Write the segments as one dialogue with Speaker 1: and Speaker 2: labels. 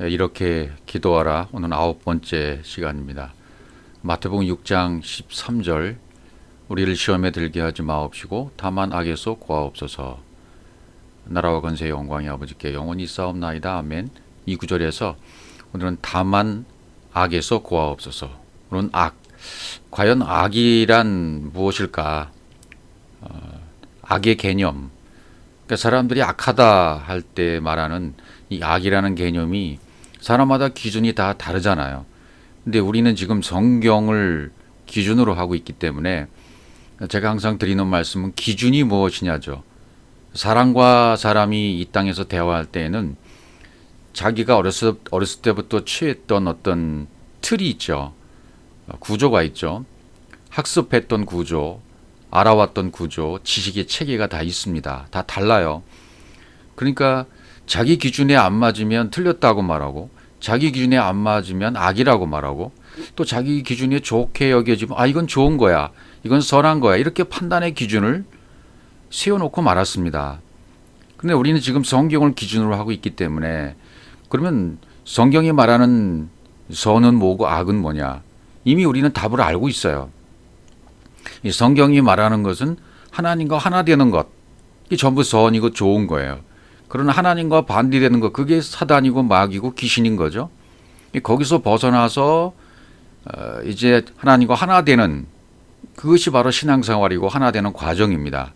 Speaker 1: 이렇게 기도하라. 오늘 9번째 시간입니다. 마태복음 6장 13절 우리를 시험에 들게 하지 마옵시고 다만 악에서 구하옵소서. 나라와 권세의 영광이 아버지께 영원히 있사옵나이다. 아멘. 이 구절에서 오늘은 다만 악에서 구하옵소서. 오늘은 악. 과연 악이란 무엇일까? 악의 개념. 그러니까 사람들이 악하다 할 때 말하는 이 악이라는 개념이 사람마다 기준이 다 다르잖아요. 근데 우리는 지금 성경을 기준으로 하고 있기 때문에 제가 항상 드리는 말씀은 기준이 무엇이냐죠. 사람과 사람이 이 땅에서 대화할 때에는 자기가 어렸을 때부터 취했던 어떤 틀이 있죠. 구조가 있죠. 학습했던 구조, 알아왔던 구조, 지식의 체계가 다 있습니다. 다 달라요. 그러니까 자기 기준에 안 맞으면 틀렸다고 말하고, 자기 기준에 안 맞으면 악이라고 말하고, 또 자기 기준에 좋게 여겨지면 이건 좋은 거야, 이건 선한 거야, 이렇게 판단의 기준을 세워놓고 말았습니다. 그런데 우리는 지금 성경을 기준으로 하고 있기 때문에 그러면 성경이 말하는 선은 뭐고 악은 뭐냐? 이미 우리는 답을 알고 있어요. 이 성경이 말하는 것은 하나님과 하나 되는 것, 이게 전부 선이고 좋은 거예요. 그러나 하나님과 반대되는 것, 그게 사단이고 마귀고 귀신인 거죠. 거기서 벗어나서 이제 하나님과 하나 되는, 그것이 바로 신앙생활이고 하나 되는 과정입니다.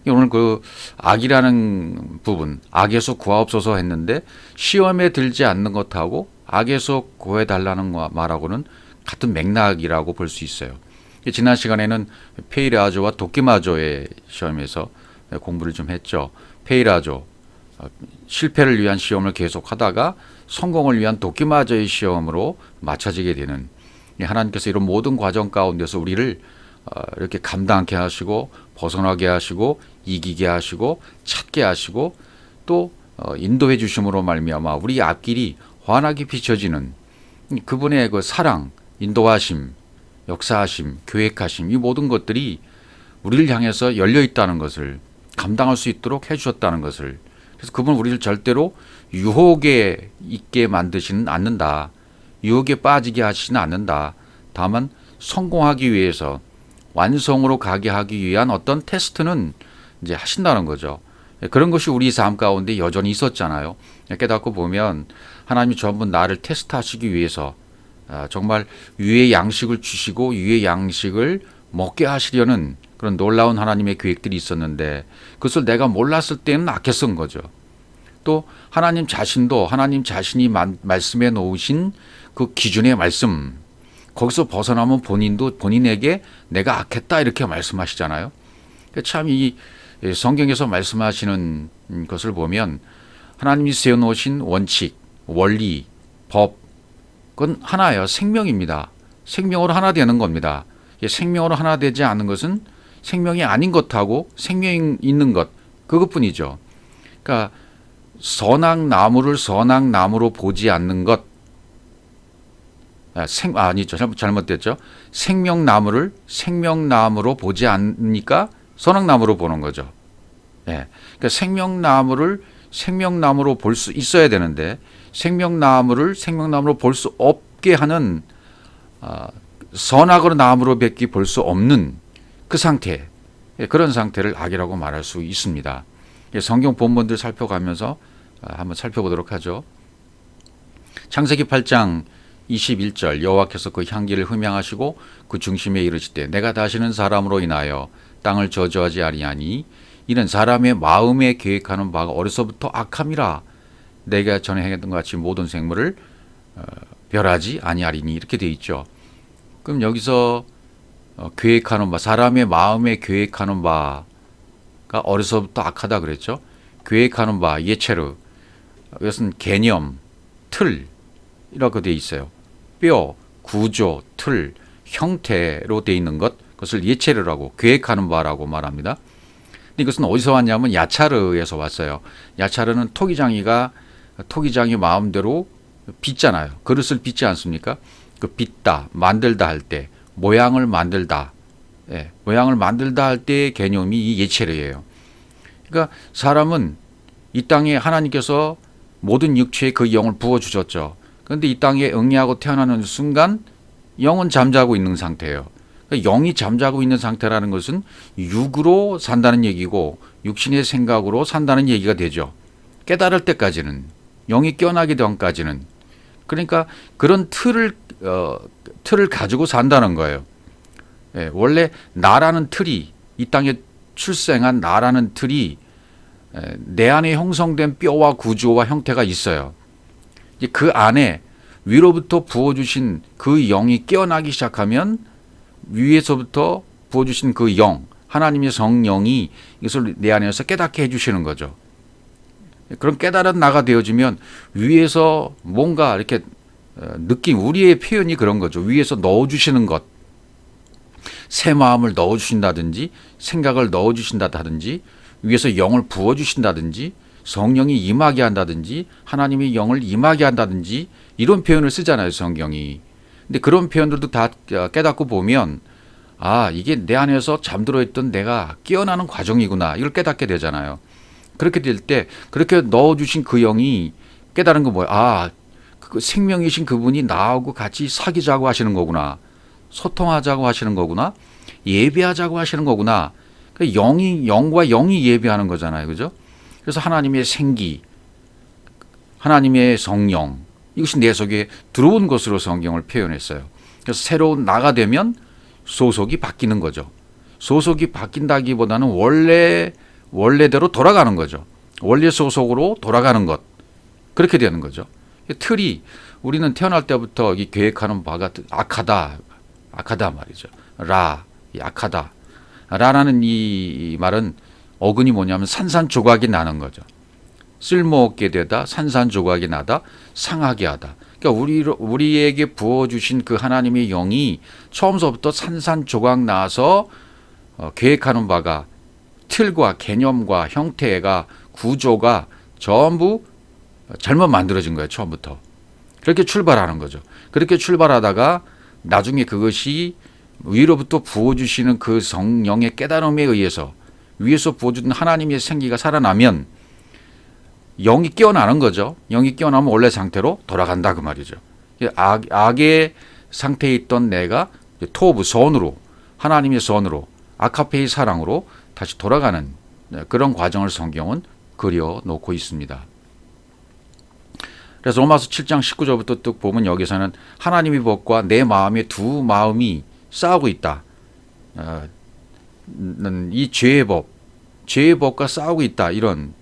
Speaker 1: 오늘 그 악이라는 부분, 악에서 구하옵소서 했는데 시험에 들지 않는 것하고 악에서 구해달라는 말하고는 같은 맥락이라고 볼 수 있어요. 지난 시간에는 페이라조와 도끼마조의 시험에서 공부를 좀 했죠. 페이라조, 실패를 위한 시험을 계속하다가 성공을 위한 도끼마저의 시험으로 맞춰지게 되는, 하나님께서 이런 모든 과정 가운데서 우리를 이렇게 감당케 하시고 벗어나게 하시고 이기게 하시고 찾게 하시고 또 인도해 주심으로 말미암아 우리 앞길이 환하게 비춰지는 그분의 그 사랑, 인도하심, 역사하심, 계획하심, 이 모든 것들이 우리를 향해서 열려 있다는 것을 감당할 수 있도록 해주셨다는 것을, 그래서 그분은 우리를 절대로 유혹에 있게 만드시는 않는다. 유혹에 빠지게 하시지는 않는다. 다만 성공하기 위해서 완성으로 가게 하기 위한 어떤 테스트는 이제 하신다는 거죠. 그런 것이 우리 삶 가운데 여전히 있었잖아요. 깨닫고 보면 하나님이 전부 나를 테스트하시기 위해서 정말 유의 양식을 주시고 유의 양식을 먹게 하시려는 그런 놀라운 하나님의 계획들이 있었는데 그것을 내가 몰랐을 때는 악했던 거죠. 또 하나님 자신도 하나님 자신이 말씀해 놓으신 그 기준의 말씀, 거기서 벗어나면 본인도 본인에게 내가 악했다 이렇게 말씀하시잖아요. 참 이 성경에서 말씀하시는 것을 보면 하나님이 세워놓으신 원칙, 원리, 법, 그건 하나예요. 생명입니다. 생명으로 하나 되는 겁니다. 생명으로 하나 되지 않는 것은 생명이 아닌 것하고 생명이 있는 것, 그것뿐이죠. 그러니까 선악나무를 선악나무로 보지 않는 것, 아니죠. 잘못됐죠. 생명나무를 생명나무로 보지 않으니까 선악나무로 보는 거죠. 예. 그러니까 생명나무를 생명나무로 볼 수 있어야 되는데 생명나무를 생명나무로 볼 수 없게 하는 선악으로 나무로 뵙기 볼 수 없는 그 상태, 그런 상태를 악이라고 말할 수 있습니다. 성경 본문들 살펴가면서 한번 살펴보도록 하죠. 창세기 8장 21절 여호와께서 그 향기를 흠양하시고 그 중심에 이르시되 내가 다시는 사람으로 인하여 땅을 저주하지 아니하니 이는 사람의 마음에 계획하는 바가 어려서부터 악함이라. 내가 전에 행했던 것 같이 모든 생물을 멸하지 아니하리니, 이렇게 되어 있죠. 그럼 여기서 계획하는 바, 사람의 마음에 계획하는 바가 어려서부터 악하다 그랬죠. 계획하는 바, 예체르, 이것은 개념, 틀, 이렇게 되어 있어요. 뼈, 구조, 틀, 형태로 되어 있는 것, 그것을 예체르라고, 계획하는 바라고 말합니다. 근데 이것은 어디서 왔냐면 야차르에서 왔어요. 야차르는 토기장이 마음대로 빚잖아요. 그릇을 빚지 않습니까? 그 빚다, 만들다 할 때, 모양을 만들다, 모양을 만들다 할 때의 개념이 이 예체르예요. 그러니까 사람은 이 땅에 하나님께서 모든 육체에 그 영을 부어주셨죠. 그런데 이 땅에 응애하고 태어나는 순간 영은 잠자고 있는 상태예요. 그러니까 영이 잠자고 있는 상태라는 것은 육으로 산다는 얘기고 육신의 생각으로 산다는 얘기가 되죠. 깨달을 때까지는, 영이 깨어나기 전까지는. 그러니까 그런 틀을 가지고 산다는 거예요. 예, 원래 나라는 틀이, 이 땅에 출생한 나라는 틀이 내 안에 형성된 뼈와 구조와 형태가 있어요. 이제 그 안에 위로부터 부어주신 그 영이 깨어나기 시작하면 위에서부터 부어주신 그 영, 하나님의 성령이 이것을 내 안에서 깨닫게 해주시는 거죠. 그런 깨달은 나가 되어지면 위에서 뭔가 이렇게 느낌, 우리의 표현이 그런 거죠. 위에서 넣어주시는 것, 새 마음을 넣어주신다든지 생각을 넣어주신다든지 위에서 영을 부어주신다든지 성령이 임하게 한다든지 하나님의 영을 임하게 한다든지 이런 표현을 쓰잖아요, 성경이. 근데 그런 표현들도 다 깨닫고 보면 아, 이게 내 안에서 잠들어 있던 내가 깨어나는 과정이구나, 이걸 깨닫게 되잖아요. 그렇게 될 때 그렇게 넣어주신 그 영이 깨달은 거 뭐야? 아, 그 생명이신 그분이 나하고 같이 사귀자고 하시는 거구나, 소통하자고 하시는 거구나, 예배하자고 하시는 거구나. 영과 영이 예배하는 거잖아요, 그죠? 그래서 하나님의 생기, 하나님의 성령, 이것이 내 속에 들어온 것으로 성경을 표현했어요. 그래서 새로운 나가 되면 소속이 바뀌는 거죠. 소속이 바뀐다기보다는 원래대로 돌아가는 거죠. 원래 소속으로 돌아가는 것, 그렇게 되는 거죠. 틀이 우리는 태어날 때부터 이 계획하는 바가 악하다 말이죠. 악하다. 라라는 이 말은 어근이 뭐냐면 산산조각이 나는 거죠. 쓸모없게 되다, 산산조각이 나다, 상하게 하다. 그러니까 우리에게 부어주신 그 하나님의 영이 처음서부터 산산조각 나서 계획하는 바가, 틀과 개념과 형태가, 구조가 전부 잘못 만들어진 거예요, 처음부터. 그렇게 출발하는 거죠. 그렇게 출발하다가 나중에 그것이 위로부터 부어주시는 그 성령의 깨달음에 의해서 위에서 부어주는 하나님의 생기가 살아나면 영이 깨어나는 거죠. 영이 깨어나면 원래 상태로 돌아간다, 그 말이죠. 악의 상태에 있던 내가 토브, 선으로, 하나님의 선으로, 아카페의 사랑으로 다시 돌아가는 그런 과정을 성경은 그려놓고 있습니다. 그래서 로마서 7장 19절부터 쭉 보면 여기서는 하나님의 법과 내 마음의 두 마음이 싸우고 있다. 이 죄의 법과 싸우고 있다. 이런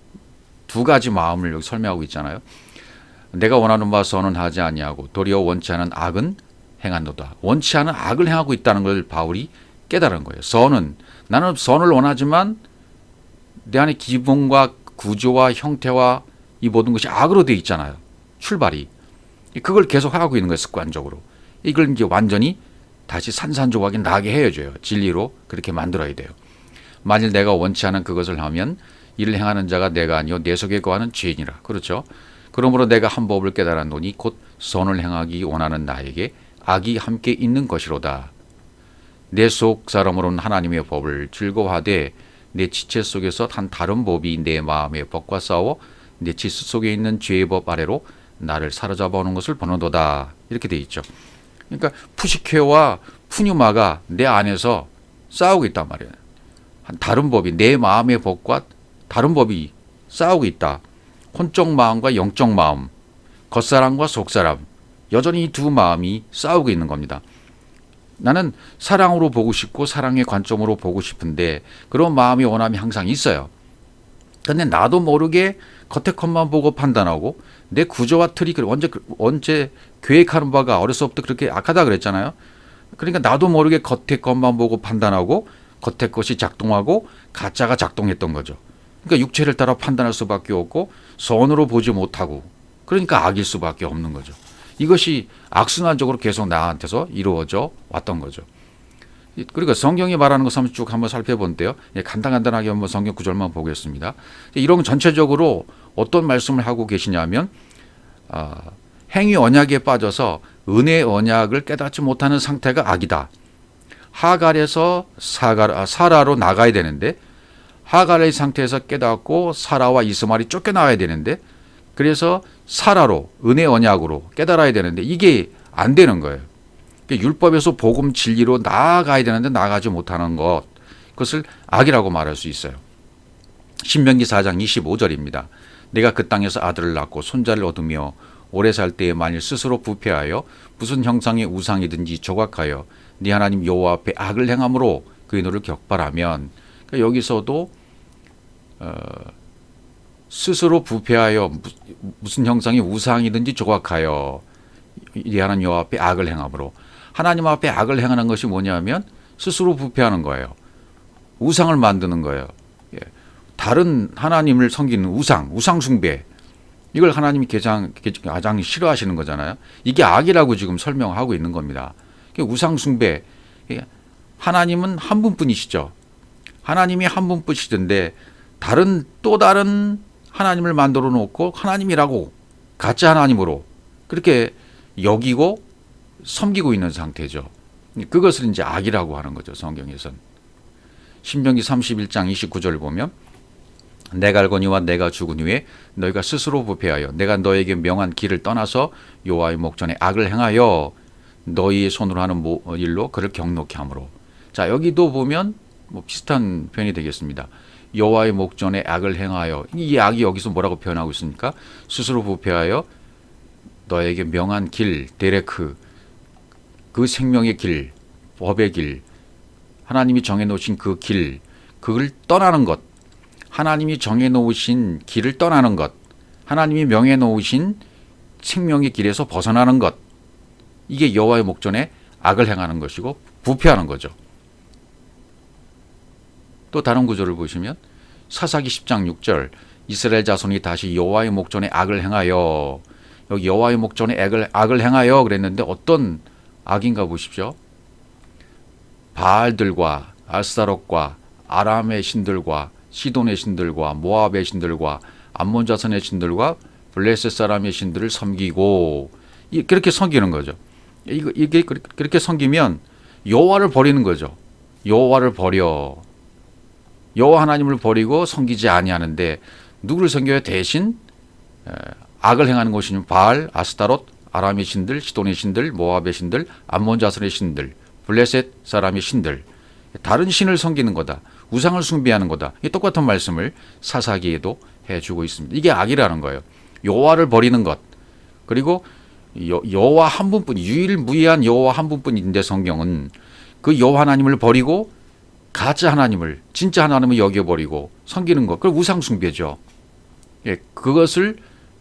Speaker 1: 두 가지 마음을 여기 설명하고 있잖아요. 내가 원하는 바 선언하지 아니하고 도리어 원치 않은 악은 행한도다. 원치 않은 악을 행하고 있다는 걸 바울이 깨달은 거예요. 나는 선을 원하지만 내 안에 기본과 구조와 형태와 이 모든 것이 악으로 되어 있잖아요. 출발이. 그걸 계속 하고 있는 거예요, 습관적으로. 이걸 이제 완전히 다시 산산조각이 나게 해줘요. 진리로 그렇게 만들어야 돼요. 만일 내가 원치 않은 그것을 하면 이를 행하는 자가 내가 아니요 내 속에 거하는 죄인이라. 그렇죠. 그러므로 내가 한 법을 깨달았노니 곧 선을 행하기 원하는 나에게 악이 함께 있는 것이로다. 내 속 사람으로는 하나님의 법을 즐거워하되 내 지체 속에서 한 다른 법이 내 마음의 법과 싸워 내 지체 속에 있는 죄의 법 아래로 나를 사로잡아 오는 것을 보는도다. 이렇게 돼 있죠. 그러니까 푸시케와 푸뉴마가 내 안에서 싸우고 있단 말이에요. 한 다른 법이, 내 마음의 법과 다른 법이 싸우고 있다. 혼적 마음과 영적 마음, 겉사람과 속사람, 여전히 이 두 마음이 싸우고 있는 겁니다. 나는 사랑으로 보고 싶고 사랑의 관점으로 보고 싶은데 그런 마음의 원함이 항상 있어요. 그런데 나도 모르게 겉에 것만 보고 판단하고 내 구조와 틀이 언제 계획하는 바가 어려서부터 그렇게 악하다 그랬잖아요. 그러니까 나도 모르게 겉에 것만 보고 판단하고 겉에 것이 작동하고 가짜가 작동했던 거죠. 그러니까 육체를 따라 판단할 수밖에 없고 선으로 보지 못하고 그러니까 악일 수밖에 없는 거죠. 이것이 악순환적으로 계속 나한테서 이루어져 왔던 거죠. 그러니까 성경이 말하는 것을 한번 살펴본데요. 간단하게 한번 성경 구절만 보겠습니다. 이런 전체적으로 어떤 말씀을 하고 계시냐면 행위 언약에 빠져서 은혜 언약을 깨닫지 못하는 상태가 악이다. 하갈에서 사라로 나가야 되는데 하갈의 상태에서 깨닫고 사라와 이스마엘이 쫓겨나와야 되는데 그래서 사라로 은혜 언약으로 깨달아야 되는데 이게 안 되는 거예요. 율법에서 복음 진리로 나아가야 되는데 나아가지 못하는 것, 그것을 악이라고 말할 수 있어요. 신명기 4장 25절입니다. 내가 그 땅에서 아들을 낳고 손자를 얻으며 오래 살 때에 만일 스스로 부패하여 무슨 형상의 우상이든지 조각하여 네 하나님 여호와 앞에 악을 행함으로 그의 너를 격발하면, 그러니까 여기서도 스스로 부패하여 무슨 형상의 우상이든지 조각하여 네 하나님 여호와 앞에 악을 행함으로, 하나님 앞에 악을 행하는 것이 뭐냐면 스스로 부패하는 거예요. 우상을 만드는 거예요. 다른 하나님을 섬기는 우상 숭배, 이걸 하나님이 가장 싫어하시는 거잖아요. 이게 악이라고 지금 설명하고 있는 겁니다. 우상 숭배, 하나님은 한 분뿐이시죠. 하나님이 한 분뿐이시던데 또 다른 하나님을 만들어 놓고 하나님이라고 가짜 하나님으로 그렇게 여기고 섬기고 있는 상태죠. 그것을 이제 악이라고 하는 거죠, 성경에서는. 신명기 31장 29절을 보면 내가 알거니와 내가 죽은 후에 너희가 스스로 부패하여 내가 너에게 명한 길을 떠나서 여호와의 목전에 악을 행하여 너희의 손으로 하는 일로 그를 경록케 하므로. 자, 여기도 보면 비슷한 표현이 되겠습니다. 여호와의 목전에 악을 행하여, 이 악이 여기서 뭐라고 표현하고 있습니까? 스스로 부패하여 너에게 명한 길, 데레크, 그 생명의 길, 법의 길, 하나님이 정해놓으신 그 길, 그걸 떠나는 것, 하나님이 정해놓으신 길을 떠나는 것, 하나님이 명해놓으신 생명의 길에서 벗어나는 것, 이게 여호와의 목전에 악을 행하는 것이고 부패하는 거죠. 또 다른 구절을 보시면 사사기 10장 6절 이스라엘 자손이 다시 여호와의 목전에 악을 행하여, 여기 여호와의 목전에 악을 행하여 그랬는데 어떤 악인가 보십시오. 바알들과 아스타롯과 아람의 신들과 시돈의 신들과 모압의 신들과 암몬 자손의 신들과 블레셋 사람의 신들을 섬기고, 그렇게 섬기는 거죠. 이게 그렇게 섬기면 여호와를 버리는 거죠. 여호와를 버려, 여호와 하나님을 버리고 섬기지 아니하는데 누구를 섬겨야? 대신 악을 행하는 것이니 바알, 아스타롯, 아람의 신들, 시돈의 신들, 모압의 신들, 암몬 자손의 신들, 블레셋 사람의 신들, 다른 신을 섬기는 거다. 우상을 숭배하는 거다. 이 똑같은 말씀을 사사기에도 해주고 있습니다. 이게 악이라는 거예요. 여호와를 버리는 것. 그리고 여호와 한 분뿐, 유일무이한 여호와 한 분뿐인데 성경은 그 여호와 하나님을 버리고 가짜 하나님을, 진짜 하나님을 여겨버리고 섬기는 것, 그걸 우상 숭배죠. 그것을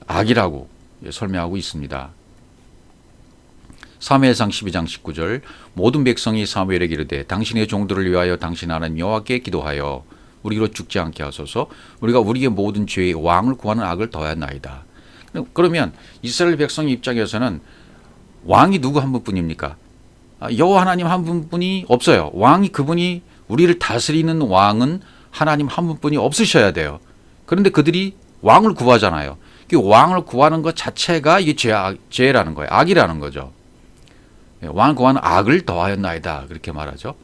Speaker 1: 악이라고 설명하고 있습니다. 사무엘상 12장 19절 모든 백성이 사무엘에게 이르되 당신의 종들을 위하여 당신 하나님 여호와께 기도하여 우리로 죽지 않게 하소서. 우리가 우리의 모든 죄의 왕을 구하는 악을 더하였나이다. 그러면 이스라엘 백성 입장에서는 왕이 누구 한 분뿐입니까? 여호와 하나님 한 분뿐이 없어요. 왕이, 그분이 우리를 다스리는 왕은 하나님 한 분뿐이 없으셔야 돼요. 그런데 그들이 왕을 구하잖아요. 그 왕을 구하는 것 자체가 이게 죄라는 거예요. 악이라는 거죠. 왕을 구하는 악을 더하였나이다, 그렇게 말하죠.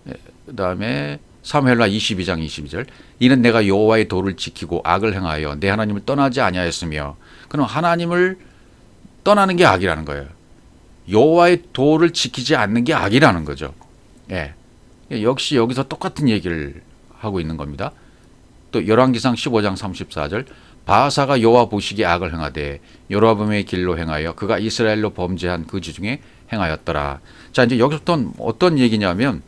Speaker 1: 그 다음에 사무엘하 22장 22절 이는 내가 여호와의 도를 지키고 악을 행하여 내 하나님을 떠나지 아니하였으며. 그럼 하나님을 떠나는 게 악이라는 거예요. 여호와의 도를 지키지 않는 게 악이라는 거죠. 역시 여기서 똑같은 얘기를 하고 있는 겁니다. 또 열왕기상 15장 34절 바하사가 여호와 보시기에 악을 행하되 여로보암의 길로 행하여 그가 이스라엘로 범죄한 그 주 중에 행하였더라. 자, 이제 여기서부터 어떤 얘기냐면,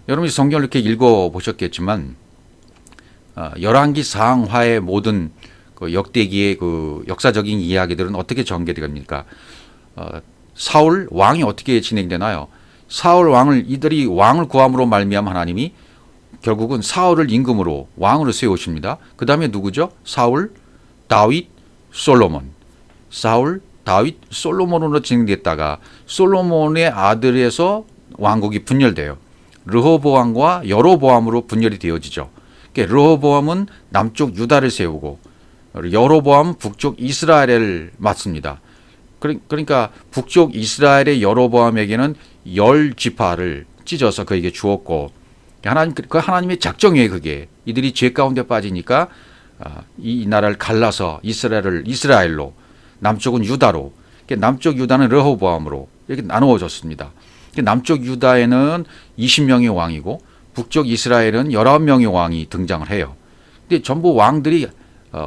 Speaker 1: 여러분이 성경을 이렇게 읽어보셨겠지만 열왕기 상하의 모든 그 역대기의 그 역사적인 이야기들은 어떻게 전개됩니까? 사울 왕이 어떻게 진행되나요? 사울 왕을, 이들이 왕을 구함으로 말미암아 하나님이 결국은 사울을 임금으로 왕으로 세우십니다. 그 다음에 누구죠? 사울, 다윗, 솔로몬. 사울, 다윗, 솔로몬으로 진행됐다가 솔로몬의 아들에서 왕국이 분열돼요. 르호보암과 여로보암으로 분열이 되어지죠. 르호보암은 남쪽 유다를 세우고 여로보암은 북쪽 이스라엘을 맡습니다. 그러니까 북쪽 이스라엘의 여로보암에게는 10지파를 찢어서 그에게 주었고, 하나님의 작정이에요. 그게 이들이 죄 가운데 빠지니까 이 나라를 갈라서 이스라엘로, 남쪽은 유다로, 남쪽 유다는 르호보암으로 이렇게 나누어졌습니다. 남쪽 유다에는 20명의 왕이고 북쪽 이스라엘은 19명의 왕이 등장을 해요. 근데 전부 왕들이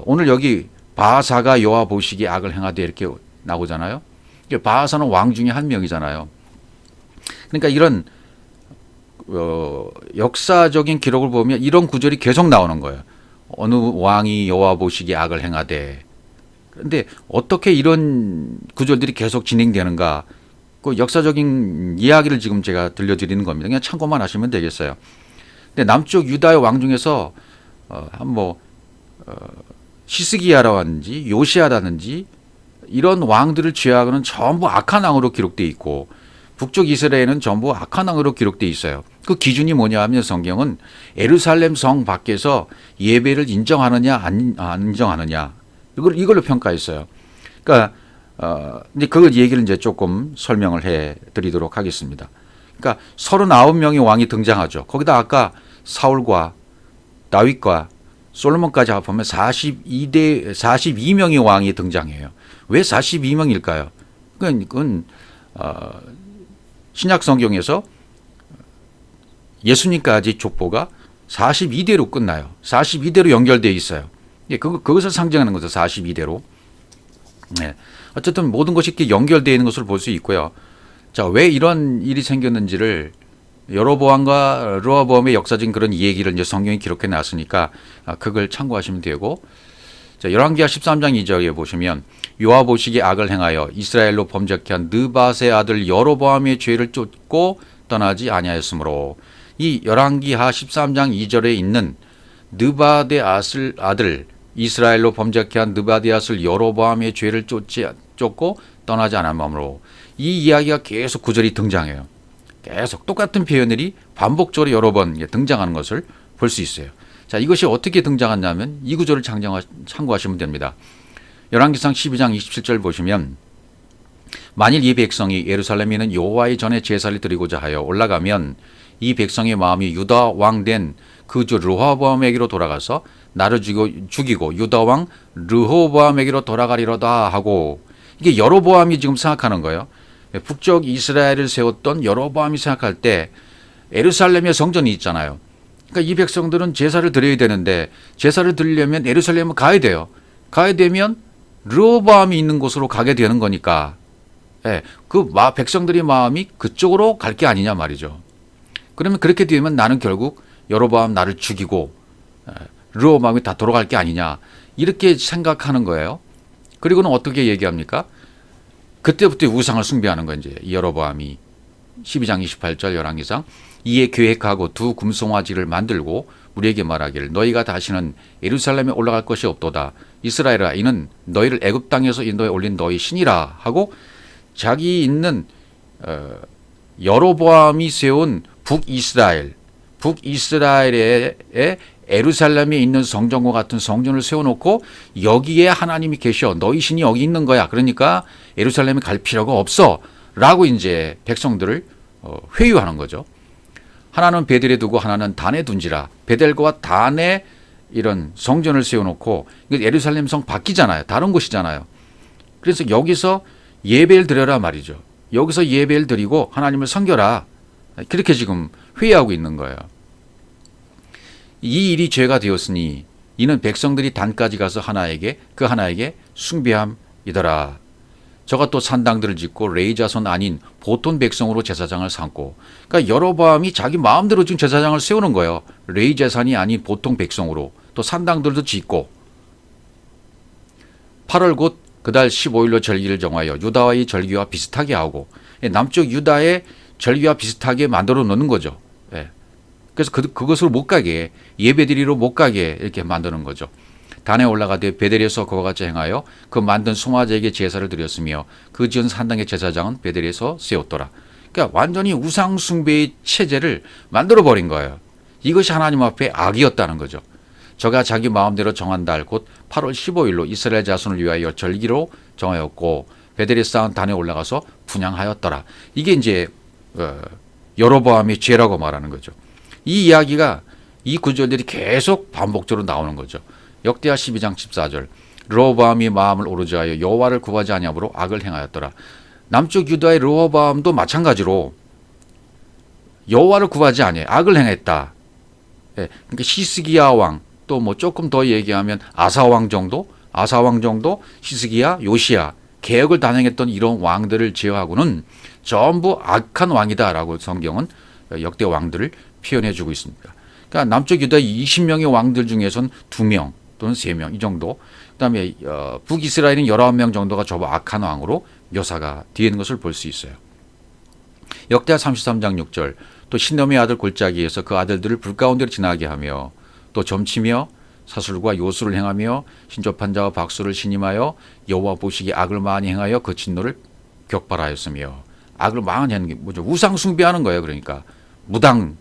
Speaker 1: 오늘 여기 바하사가 여호와 보시기에 악을 행하되 이렇게 나오잖아요. 바하사는 왕 중에 한 명이잖아요. 그러니까 이런 역사적인 기록을 보면 이런 구절이 계속 나오는 거예요. 어느 왕이 여호와 보시기에 악을 행하되. 그런데 어떻게 이런 구절들이 계속 진행되는가? 그 역사적인 이야기를 지금 제가 들려드리는 겁니다. 그냥 참고만 하시면 되겠어요. 근데 남쪽 유다의 왕 중에서 시스기야라든지 요시야라든지 이런 왕들을 제외하고는 전부 악한 왕으로 기록되어 있고 북쪽 이스라엘은 전부 악한 왕으로 기록되어 있어요. 그 기준이 뭐냐 하면 성경은 예루살렘 성 밖에서 예배를 인정하느냐 안 인정하느냐 이걸로 평가했어요. 그러니까 이제 그 얘기를 이제 조금 설명을 해 드리도록 하겠습니다. 그러니까 39명의 왕이 등장하죠. 거기다 아까 사울과 다윗과 솔로몬까지 합하면 42명의 왕이 등장해요. 왜 42명일까요? 그건 신약 성경에서 예수님까지 족보가 42대로 끝나요. 42대로 연결되어 있어요. 그것을 상징하는 거죠. 42대로. 네. 어쨌든 모든 것이 이렇게 연결되어 있는 것을 볼 수 있고요. 자, 왜 이런 일이 생겼는지를 여로보암과 르호보암의 역사적인 그런 얘기를 이제 성경이 기록해 놨으니까 그걸 참고하시면 되고, 자, 열왕기하 13장 2절에 보시면 여호와 보시기에 악을 행하여 이스라엘로 범죄케 한 느밧의 아들 여로보암의 죄를 쫓고 떠나지 아니하였으므로, 이 열왕기하 13장 2절에 있는 느밧의 아들 이스라엘로 범죄케 한 느밧의 아들 여로보암의 죄를 쫓고 떠나지 않았으므로, 이 이야기가 계속 구절이 등장해요. 계속 똑같은 표현들이 반복적으로 여러 번 등장하는 것을 볼 수 있어요. 자, 이것이 어떻게 등장하냐면 이 구절을 참고하시면 됩니다. 열왕기상 12장 27절 보시면, 만일 이 백성이 예루살렘에 있는 여호와의 전에 제사를 드리고자 하여 올라가면 이 백성의 마음이 유다 왕 된 그 주 르호보암에게로 돌아가서 나를 죽이고 유다 왕 르호보암에게로 돌아가리로다 하고, 이게 여로보암이 지금 생각하는 거예요. 북쪽 이스라엘을 세웠던 여로보암이 생각할 때 예루살렘에 성전이 있잖아요. 그러니까 이 백성들은 제사를 드려야 되는데 제사를 드리려면 예루살렘에 가야 돼요. 가야 되면 르호보암이 있는 곳으로 가게 되는 거니까, 그 백성들의 마음이 그쪽으로 갈 게 아니냐 말이죠. 그러면 그렇게 되면 나는 결국 여로보암 나를 죽이고 르호보암이 다 돌아갈 게 아니냐, 이렇게 생각하는 거예요. 그리고는 어떻게 얘기합니까? 그때부터 우상을 숭배하는 거예요. 이제 여로보암이 12장 28절 열왕기상, 이에 계획하고 두 금송아지를 만들고 우리에게 말하기를 너희가 다시는 예루살렘에 올라갈 것이 없도다. 이스라엘아, 이는 너희를 애굽 땅에서 인도에 올린 너희 신이라 하고, 자기 있는 여로보암이 세운 북이스라엘의 예루살렘에 있는 성전과 같은 성전을 세워놓고 여기에 하나님이 계셔, 너희 신이 여기 있는 거야, 그러니까 예루살렘에 갈 필요가 없어 라고 이제 백성들을 회유하는 거죠. 하나는 베델에 두고 하나는 단에 둔지라. 베델과 단에 이런 성전을 세워놓고, 예루살렘 성 바뀌잖아요. 다른 곳이잖아요. 그래서 여기서 예배를 드려라 말이죠. 여기서 예배를 드리고 하나님을 섬겨라, 그렇게 지금 회유하고 있는 거예요. 이 일이 죄가 되었으니 이는 백성들이 단까지 가서 그 하나에게 숭배함이더라. 저가 또 산당들을 짓고 레위 자손 아닌 보통 백성으로 제사장을 삼고, 그러니까 여로보암이 자기 마음대로 지금 제사장을 세우는 거예요. 레위 재산이 아닌 보통 백성으로. 또 산당들도 짓고, 8월 곧 그달 15일로 절기를 정하여 유다와의 절기와 비슷하게 하고, 남쪽 유다의 절기와 비슷하게 만들어 놓는 거죠. 그래서 그것으로 못 가게, 예배드리러 못 가게 이렇게 만드는 거죠. 단에 올라가되 베델에서 그와 같이 행하여 그 만든 송아지에게 제사를 드렸으며 그 지은 산당의 제사장은 베델에서 세웠더라. 그러니까 완전히 우상 숭배의 체제를 만들어 버린 거예요. 이것이 하나님 앞에 악이었다는 거죠. 저가 자기 마음대로 정한 달 곧 8월 15일로 이스라엘 자손을 위하여 절기로 정하였고 베델에 쌓은 단에 올라가서 분향하였더라. 이게 이제 여로보암의 죄라고 말하는 거죠. 이 이야기가, 이 구절들이 계속 반복적으로 나오는 거죠. 역대하 12장 14절. 르호보암이 마음을 오르지 하여 여호와를 구하지 아니함으로 악을 행하였더라. 남쪽 유다의 르호보암도 마찬가지로 여호와를 구하지 아니해 악을 행했다. 예, 그러니까 히스기야 왕, 또 뭐 조금 더 얘기하면 아사 왕 정도, 히스기야, 요시야 개혁을 단행했던 이런 왕들을 제외하고는 전부 악한 왕이다라고 성경은 역대 왕들을 표현해주고 있습니다. 그러니까 남쪽 유다 20명의 왕들 중에서는 2명 또는 3명 이 정도. 그다음에 북이스라엘은 19명 정도가 저보 악한 왕으로 묘사가 되어 있는 것을 볼 수 있어요. 역대하 33장 6절. 또 신놈의 아들 골짜기에서 그 아들들을 불 가운데로 지나게 하며 또 점치며 사술과 요술을 행하며 신접한 자와 박수를 신임하여 여호와 보시기에 악을 많이 행하여 그 진노를 격발하였으며. 악을 많이 하는 게 뭐죠? 우상 숭배하는 거예요. 그러니까 무당,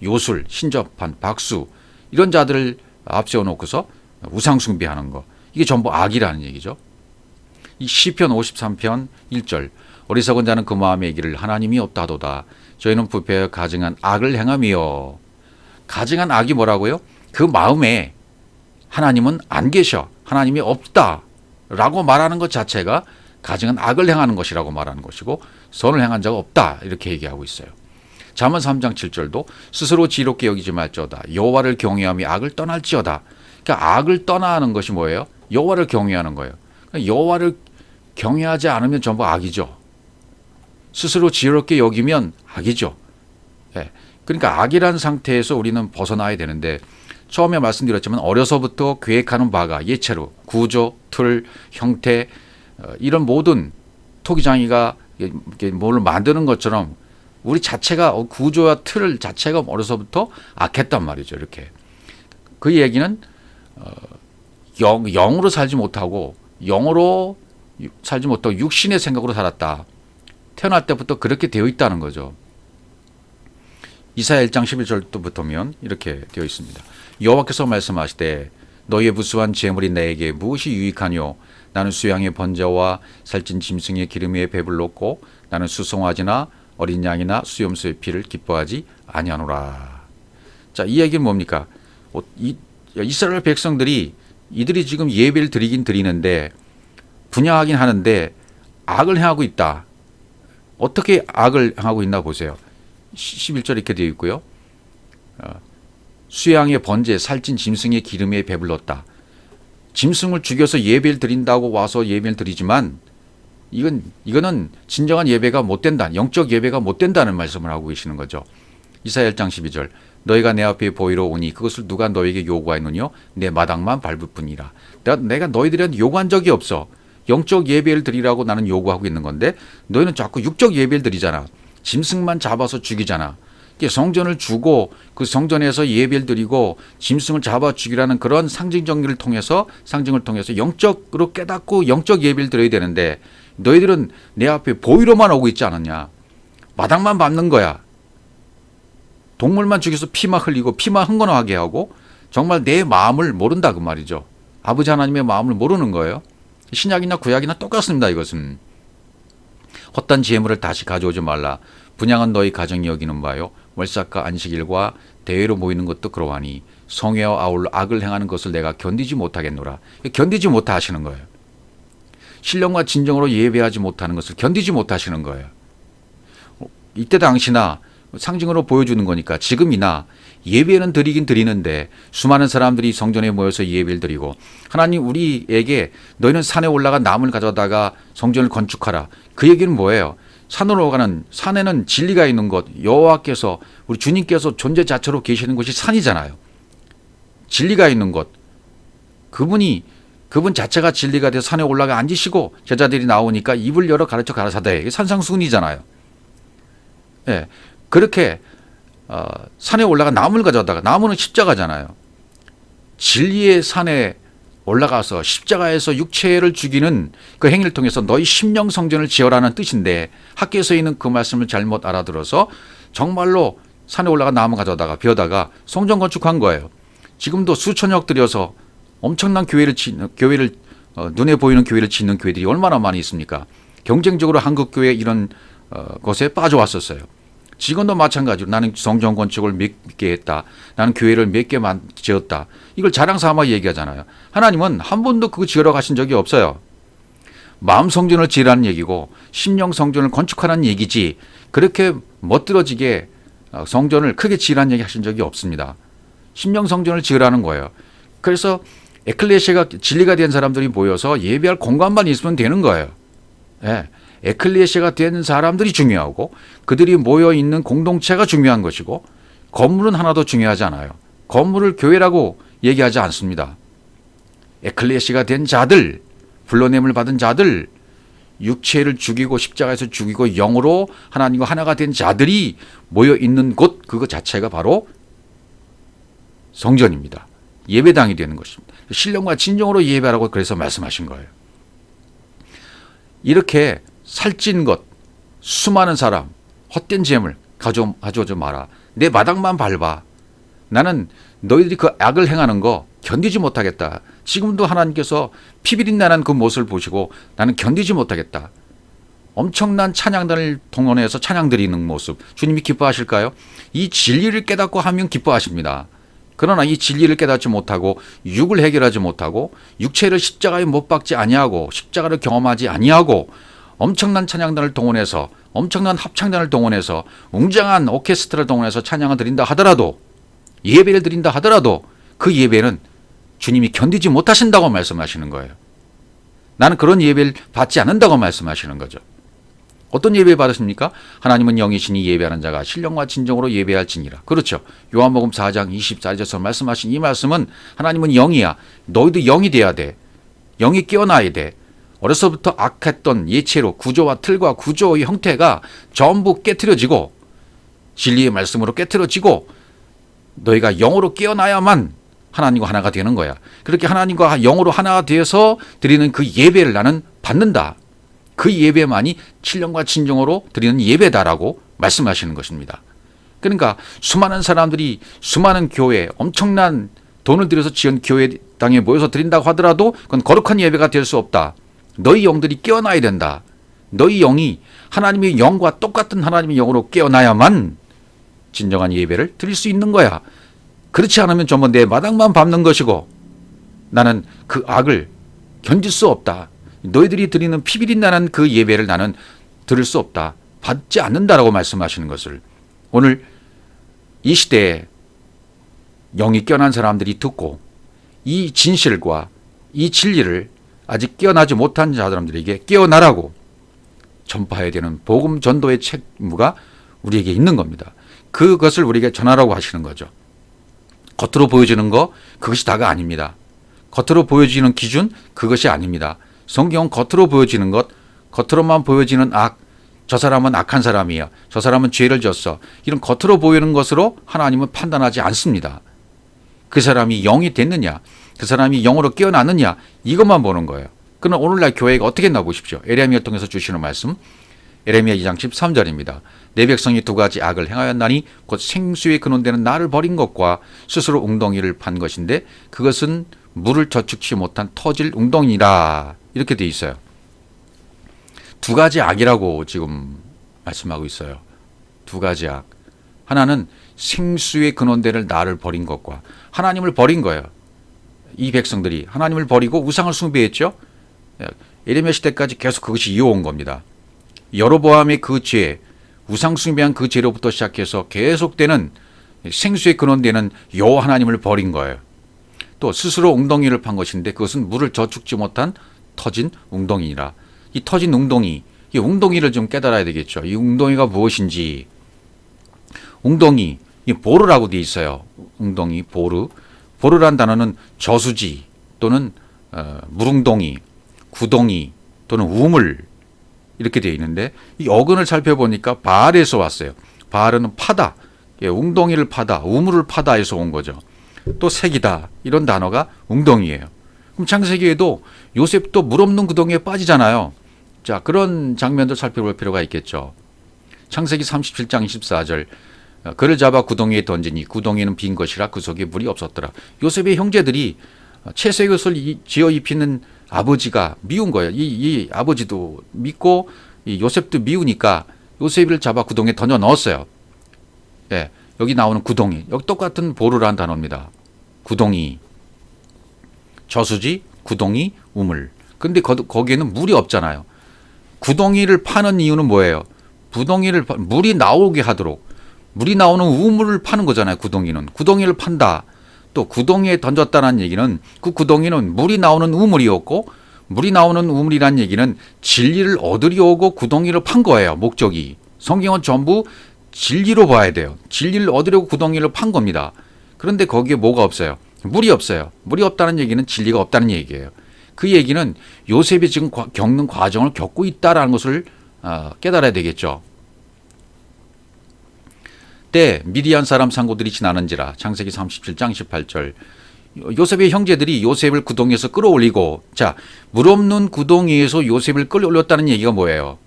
Speaker 1: 요술, 신접한, 박수 이런 자들을 앞세워 놓고서 우상 숭배하는 거. 이게 전부 악이라는 얘기죠. 이 시편 53편 1절. 어리석은 자는 그 마음에 이르기를 하나님이 없다도다. 저희는 부패하여 가증한 악을 행하며. 가증한 악이 뭐라고요? 그 마음에 하나님은 안 계셔. 하나님이 없다라고 말하는 것 자체가 가증한 악을 행하는 것이라고 말하는 것이고 선을 행한 자가 없다 이렇게 얘기하고 있어요. 잠언 3장 7절도 스스로 지롭게 여기지 말지어다. 여호와를 경외하며 악을 떠날지어다. 그러니까 악을 떠나는 것이 뭐예요? 여호와를 경외하는 거예요. 그러니까 여호와를 경외하지 않으면 전부 악이죠. 스스로 지혜롭게 여기면 악이죠. 예. 그러니까 악이라는 상태에서 우리는 벗어나야 되는데 처음에 말씀드렸지만 어려서부터 계획하는 바가 예체로 구조, 틀, 형태 이런 모든 토기장이가 뭘 만드는 것처럼 우리 자체가 구조와 틀 자체가 어려서부터 악했단 말이죠. 이렇게 그 얘기는 영으로 살지 못하고 영으로 살지 못하고 육신의 생각으로 살았다. 태어날 때부터 그렇게 되어 있다는 거죠. 이사야 1장 11절부터 보면 이렇게 되어 있습니다. 여호와께서 말씀하시되 너희의 무수한 재물이 내게 무엇이 유익하뇨? 나는 수양의 번제와 살찐 짐승의 기름에 배불렀고 나는 수송아지나 어린 양이나 수염소의 피를 기뻐하지 아니하노라. 자, 이 얘기는 뭡니까? 이스라엘 백성들이 이들이 지금 예배를 드리긴 드리는데 분양하긴 하는데 악을 행하고 있다. 어떻게 악을 행하고 있나 보세요. 11절 이렇게 되어 있고요. 수양의 번제, 살찐 짐승의 기름에 배불렀다. 짐승을 죽여서 예배를 드린다고 와서 예배를 드리지만 이거는 진정한 예배가 못 된다. 영적 예배가 못 된다는 말씀을 하고 계시는 거죠. 이사야 1장 12절. 너희가 내 앞에 보이러 오니 그것을 누가 너에게 요구하였느뇨? 내 마당만 밟을 뿐이라. 내가 너희들한테 요구한 적이 없어. 영적 예배를 드리라고 나는 요구하고 있는 건데 너희는 자꾸 육적 예배를 드리잖아. 짐승만 잡아서 죽이잖아. 성전을 주고 그 성전에서 예배를 드리고 짐승을 잡아 죽이라는 그런 상징을 통해서 영적으로 깨닫고 영적 예배를 드려야 되는데 너희들은 내 앞에 보이로만 오고 있지 않았냐. 마당만 밟는 거야. 동물만 죽여서 피만 흘리고 피만 흥건하게 하고 정말 내 마음을 모른다 그 말이죠. 아버지 하나님의 마음을 모르는 거예요. 신약이나 구약이나 똑같습니다. 이것은 헛된 재물을 다시 가져오지 말라. 분양은 너희 가정이 여기는 바요. 월삭과 안식일과 대회로 모이는 것도 그러하니 성회와 아울러 악을 행하는 것을 내가 견디지 못하겠노라. 견디지 못하시는 거예요. 신령과 진정으로 예배하지 못하는 것을 견디지 못하시는 거예요. 이때 당시나 상징으로 보여주는 거니까 지금이나 예배는 드리긴 드리는데 수많은 사람들이 성전에 모여서 예배를 드리고 하나님 우리에게 너희는 산에 올라가 나무를 가져다가 성전을 건축하라. 그 얘기는 뭐예요? 산으로 가는 산에는 진리가 있는 것, 여호와께서 우리 주님께서 존재 자체로 계시는 곳이 산이잖아요. 진리가 있는 것, 그분 자체가 진리가 돼서 산에 올라가 앉으시고 제자들이 나오니까 입을 열어 가르쳐 가라사대. 이게 산상수훈이잖아요. 예, 그렇게 산에 올라가 나무를 가져다가 나무는 십자가잖아요. 진리의 산에 올라가서 십자가에서 육체를 죽이는 그 행위를 통해서 너희 심령 성전을 지어라는 뜻인데 학교에서 있는 그 말씀을 잘못 알아들어서 정말로 산에 올라가 나무 가져다가 베어다가 성전 건축한 거예요. 지금도 수천억 들여서 엄청난 교회를 눈에 보이는 교회를 짓는 교회들이 얼마나 많이 있습니까? 경쟁적으로 한국 교회 이런 것에 빠져왔었어요. 지금도 마찬가지로 나는 성전 건축을 몇 개 했다. 나는 교회를 몇 개 지었다. 이걸 자랑 삼아 얘기하잖아요. 하나님은 한 번도 그거 지으러 가신 적이 없어요. 마음 성전을 지으라는 얘기고 심령 성전을 건축하라는 얘기지 그렇게 멋들어지게 성전을 크게 지으라는 얘기 하신 적이 없습니다. 심령 성전을 지으라는 거예요. 그래서 에클레시아가 진리가 된 사람들이 모여서 예배할 공간만 있으면 되는 거예요. 예. 에클레시아가 된 사람들이 중요하고 그들이 모여 있는 공동체가 중요한 것이고 건물은 하나도 중요하지 않아요. 건물을 교회라고 얘기하지 않습니다. 에클레시아가 된 자들, 불러냄을 받은 자들, 육체를 죽이고 십자가에서 죽이고 영으로 하나님과 하나가 된 자들이 모여 있는 곳 그거 자체가 바로 성전입니다. 예배당이 되는 것입니다. 신령과 진정으로 예배하라고 그래서 말씀하신 거예요. 이렇게 살찐 것, 수많은 사람, 헛된 재물 가져오지 마라. 내 마당만 밟아. 나는 너희들이 그 악을 행하는 거 견디지 못하겠다. 지금도 하나님께서 피비린내는 그 모습을 보시고 나는 견디지 못하겠다. 엄청난 찬양단을 동원해서 찬양 드리는 모습 주님이 기뻐하실까요? 이 진리를 깨닫고 하면 기뻐하십니다. 그러나 이 진리를 깨닫지 못하고 육을 해결하지 못하고 육체를 십자가에 못 박지 아니하고 십자가를 경험하지 아니하고 엄청난 찬양단을 동원해서 엄청난 합창단을 동원해서 웅장한 오케스트라를 동원해서 찬양을 드린다 하더라도 예배를 드린다 하더라도 그 예배는 주님이 견디지 못하신다고 말씀하시는 거예요. 나는 그런 예배를 받지 않는다고 말씀하시는 거죠. 어떤 예배 받으십니까? 하나님은 영이시니 예배하는 자가 신령과 진정으로 예배할지니라. 그렇죠. 요한복음 4장 24절에서 말씀하신 이 말씀은 하나님은 영이야. 너희도 영이 돼야 돼. 영이 깨어나야 돼. 어려서부터 악했던 예체로 구조와 틀과 구조의 형태가 전부 깨트려지고 진리의 말씀으로 깨트려지고 너희가 영으로 깨어나야만 하나님과 하나가 되는 거야. 그렇게 하나님과 영으로 하나가 되어서 드리는 그 예배를 나는 받는다. 그 예배만이 신령과 진정으로 드리는 예배다라고 말씀하시는 것입니다. 그러니까 수많은 사람들이 수많은 교회 엄청난 돈을 들여서 지은 교회 땅에 모여서 드린다고 하더라도 그건 거룩한 예배가 될 수 없다. 너희 영들이 깨어나야 된다. 너희 영이 하나님의 영과 똑같은 하나님의 영으로 깨어나야만 진정한 예배를 드릴 수 있는 거야. 그렇지 않으면 전부 내 마당만 밟는 것이고 나는 그 악을 견딜 수 없다. 너희들이 드리는 피비린내는 그 예배를 나는 들을 수 없다. 받지 않는다라고 말씀하시는 것을 오늘 이 시대에 영이 깨어난 사람들이 듣고 이 진실과 이 진리를 아직 깨어나지 못한 사람들에게 깨어나라고 전파해야 되는 복음 전도의 책무가 우리에게 있는 겁니다. 그것을 우리에게 전하라고 하시는 거죠. 겉으로 보여지는 거 그것이 다가 아닙니다. 겉으로 보여지는 기준 그것이 아닙니다. 성경은 겉으로 보여지는 것, 겉으로만 보여지는 악, 저 사람은 악한 사람이야. 저 사람은 죄를 졌어. 이런 겉으로 보이는 것으로 하나님은 판단하지 않습니다. 그 사람이 영이 됐느냐, 그 사람이 영으로 깨어났느냐 이것만 보는 거예요. 그러나 오늘날 교회가 어떻게 했나 보십시오. 에레미야를 통해서 주시는 말씀 에레미야 2장 13절입니다. 내 백성이 두 가지 악을 행하였나니 곧 생수에 근원되는 나를 버린 것과 스스로 웅덩이를 판 것인데 그것은 물을 저축치 못한 터질 웅덩이라 이렇게 돼 있어요. 두 가지 악이라고 지금 말씀하고 있어요. 두 가지 악. 하나는 생수에 근원되는 나를 버린 것과 하나님을 버린 거예요. 이 백성들이 하나님을 버리고 우상을 숭배했죠. 에레미야 시대까지 계속 그것이 이어온 겁니다. 여로보암의 그 죄, 우상 숭배한 그 죄로부터 시작해서 계속되는 생수에 근원되는 여호와 하나님을 버린 거예요. 또 스스로 웅덩이를 판 것인데 그것은 물을 저축지 못한 터진 웅덩이라. 이 터진 웅덩이, 이 웅덩이를 좀 깨달아야 되겠죠. 이 웅덩이가 무엇인지. 웅덩이, 이 보르라고 되어 있어요. 웅덩이, 보르. 보르란 단어는 저수지 또는 물웅덩이, 구덩이 또는 우물 이렇게 되어 있는데 이 어근을 살펴보니까 바알에서 왔어요. 바알은 파다, 웅덩이를 파다, 우물을 파다에서 온 거죠. 또 색이다 이런 단어가 웅덩이예요. 그럼 창세기에도 요셉도 물 없는 구덩이에 빠지잖아요. 자, 그런 장면도 살펴볼 필요가 있겠죠. 창세기 37장 24절 그를 잡아 구덩이에 던지니 구덩이는 빈 것이라 그 속에 물이 없었더라. 요셉의 형제들이 채색 옷을 지어 입히는 아버지가 미운 거예요. 이 아버지도 믿고 이 요셉도 미우니까 요셉을 잡아 구덩이에 던져 넣었어요. 예, 여기 나오는 구덩이, 여기 똑같은 보르라는 단어입니다. 구덩이, 저수지, 구덩이, 우물. 근데 거기에는 물이 없잖아요. 구덩이를 파는 이유는 뭐예요? 물이 나오게 하도록, 물이 나오는 우물을 파는 거잖아요. 구덩이를 판다. 또 구덩이에 던졌다는 얘기는 그 구덩이는 물이 나오는 우물이었고, 물이 나오는 우물이란 얘기는 진리를 얻으려고 구덩이를 판 거예요. 목적이. 성경은 전부 진리로 봐야 돼요. 진리를 얻으려고 구덩이를 판 겁니다. 그런데 거기에 뭐가 없어요? 물이 없어요. 물이 없다는 얘기는 진리가 없다는 얘기예요. 그 얘기는 요셉이 지금 겪는 과정을 겪고 있다는 것을 깨달아야 되겠죠. 때 미디안 사람 상고들이 지나는지라. 창세기 37장 18절. 요셉의 형제들이 요셉을 구덩이에서 끌어올리고, 자, 물 없는 구덩이에서 요셉을 끌어올렸다는 얘기가 뭐예요?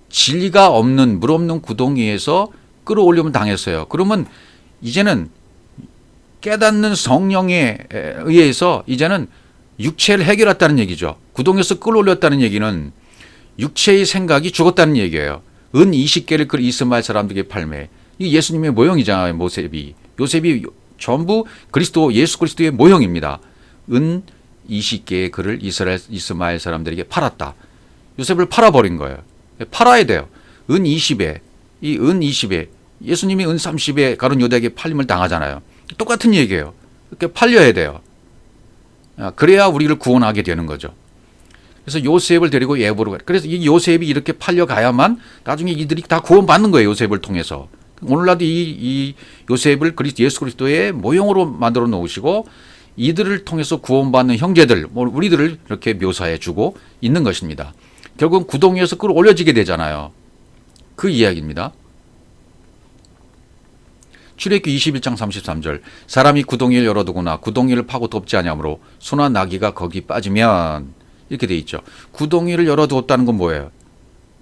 Speaker 1: 진리가 없는 물 없는 구덩이에서 끌어올리면 당했어요. 그러면 이제는 깨닫는 성령에 의해서 이제는 육체를 해결했다는 얘기죠. 구덩이에서 끌어올렸다는 얘기는 육체의 생각이 죽었다는 얘기예요. 은 20개를 그 이스마엘 사람들에게 팔매. 이 예수님의 모형이잖아요. 요셉이 전부 예수 그리스도의 모형입니다. 은 20개의 글을 이스마엘 사람들에게 팔았다. 요셉을 팔아버린 거예요. 팔아야 돼요. 은 20에, 이 은 20에, 예수님이 은 30에 가룟 유다에게 팔림을 당하잖아요. 똑같은 얘기예요. 이렇게 팔려야 돼요. 그래야 우리를 구원하게 되는 거죠. 그래서 요셉을 데리고 애굽으로 가요. 그래서 이 요셉이 이렇게 팔려가야만 나중에 이들이 다 구원받는 거예요. 요셉을 통해서. 오늘날도 이 요셉을 예수 그리스도의 모형으로 만들어 놓으시고 이들을 통해서 구원받는 형제들, 우리들을 이렇게 묘사해 주고 있는 것입니다. 결국은 구덩이에서 끌어올려지게 되잖아요. 그 이야기입니다. 출애굽기 21장 33절. 사람이 구덩이를 열어두거나 구덩이를 파고 덮지 아니하므로 소나 나귀가 거기 빠지면, 이렇게 돼 있죠. 구덩이를 열어두었다는 건 뭐예요?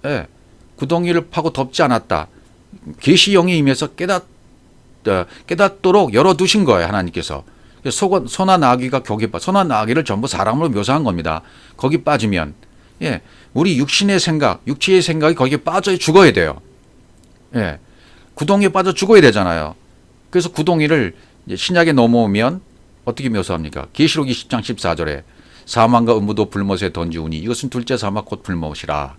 Speaker 1: 예, 구덩이를 파고 덮지 않았다. 계시영이 임해서 깨닫도록 열어두신 거예요. 하나님께서. 소나 나귀가 거기 소나 나귀를 전부 사람으로 묘사한 겁니다. 거기 빠지면, 예, 우리 육신의 생각, 육체의 생각이 거기에 빠져 죽어야 돼요. 예, 구덩이에 빠져 죽어야 되잖아요. 그래서 구덩이를 신약에 넘어오면 어떻게 묘사합니까? 계시록 20장 14절에 사망과 음부도 불못에 던지우니 이것은 둘째 사막 곧 불못이라.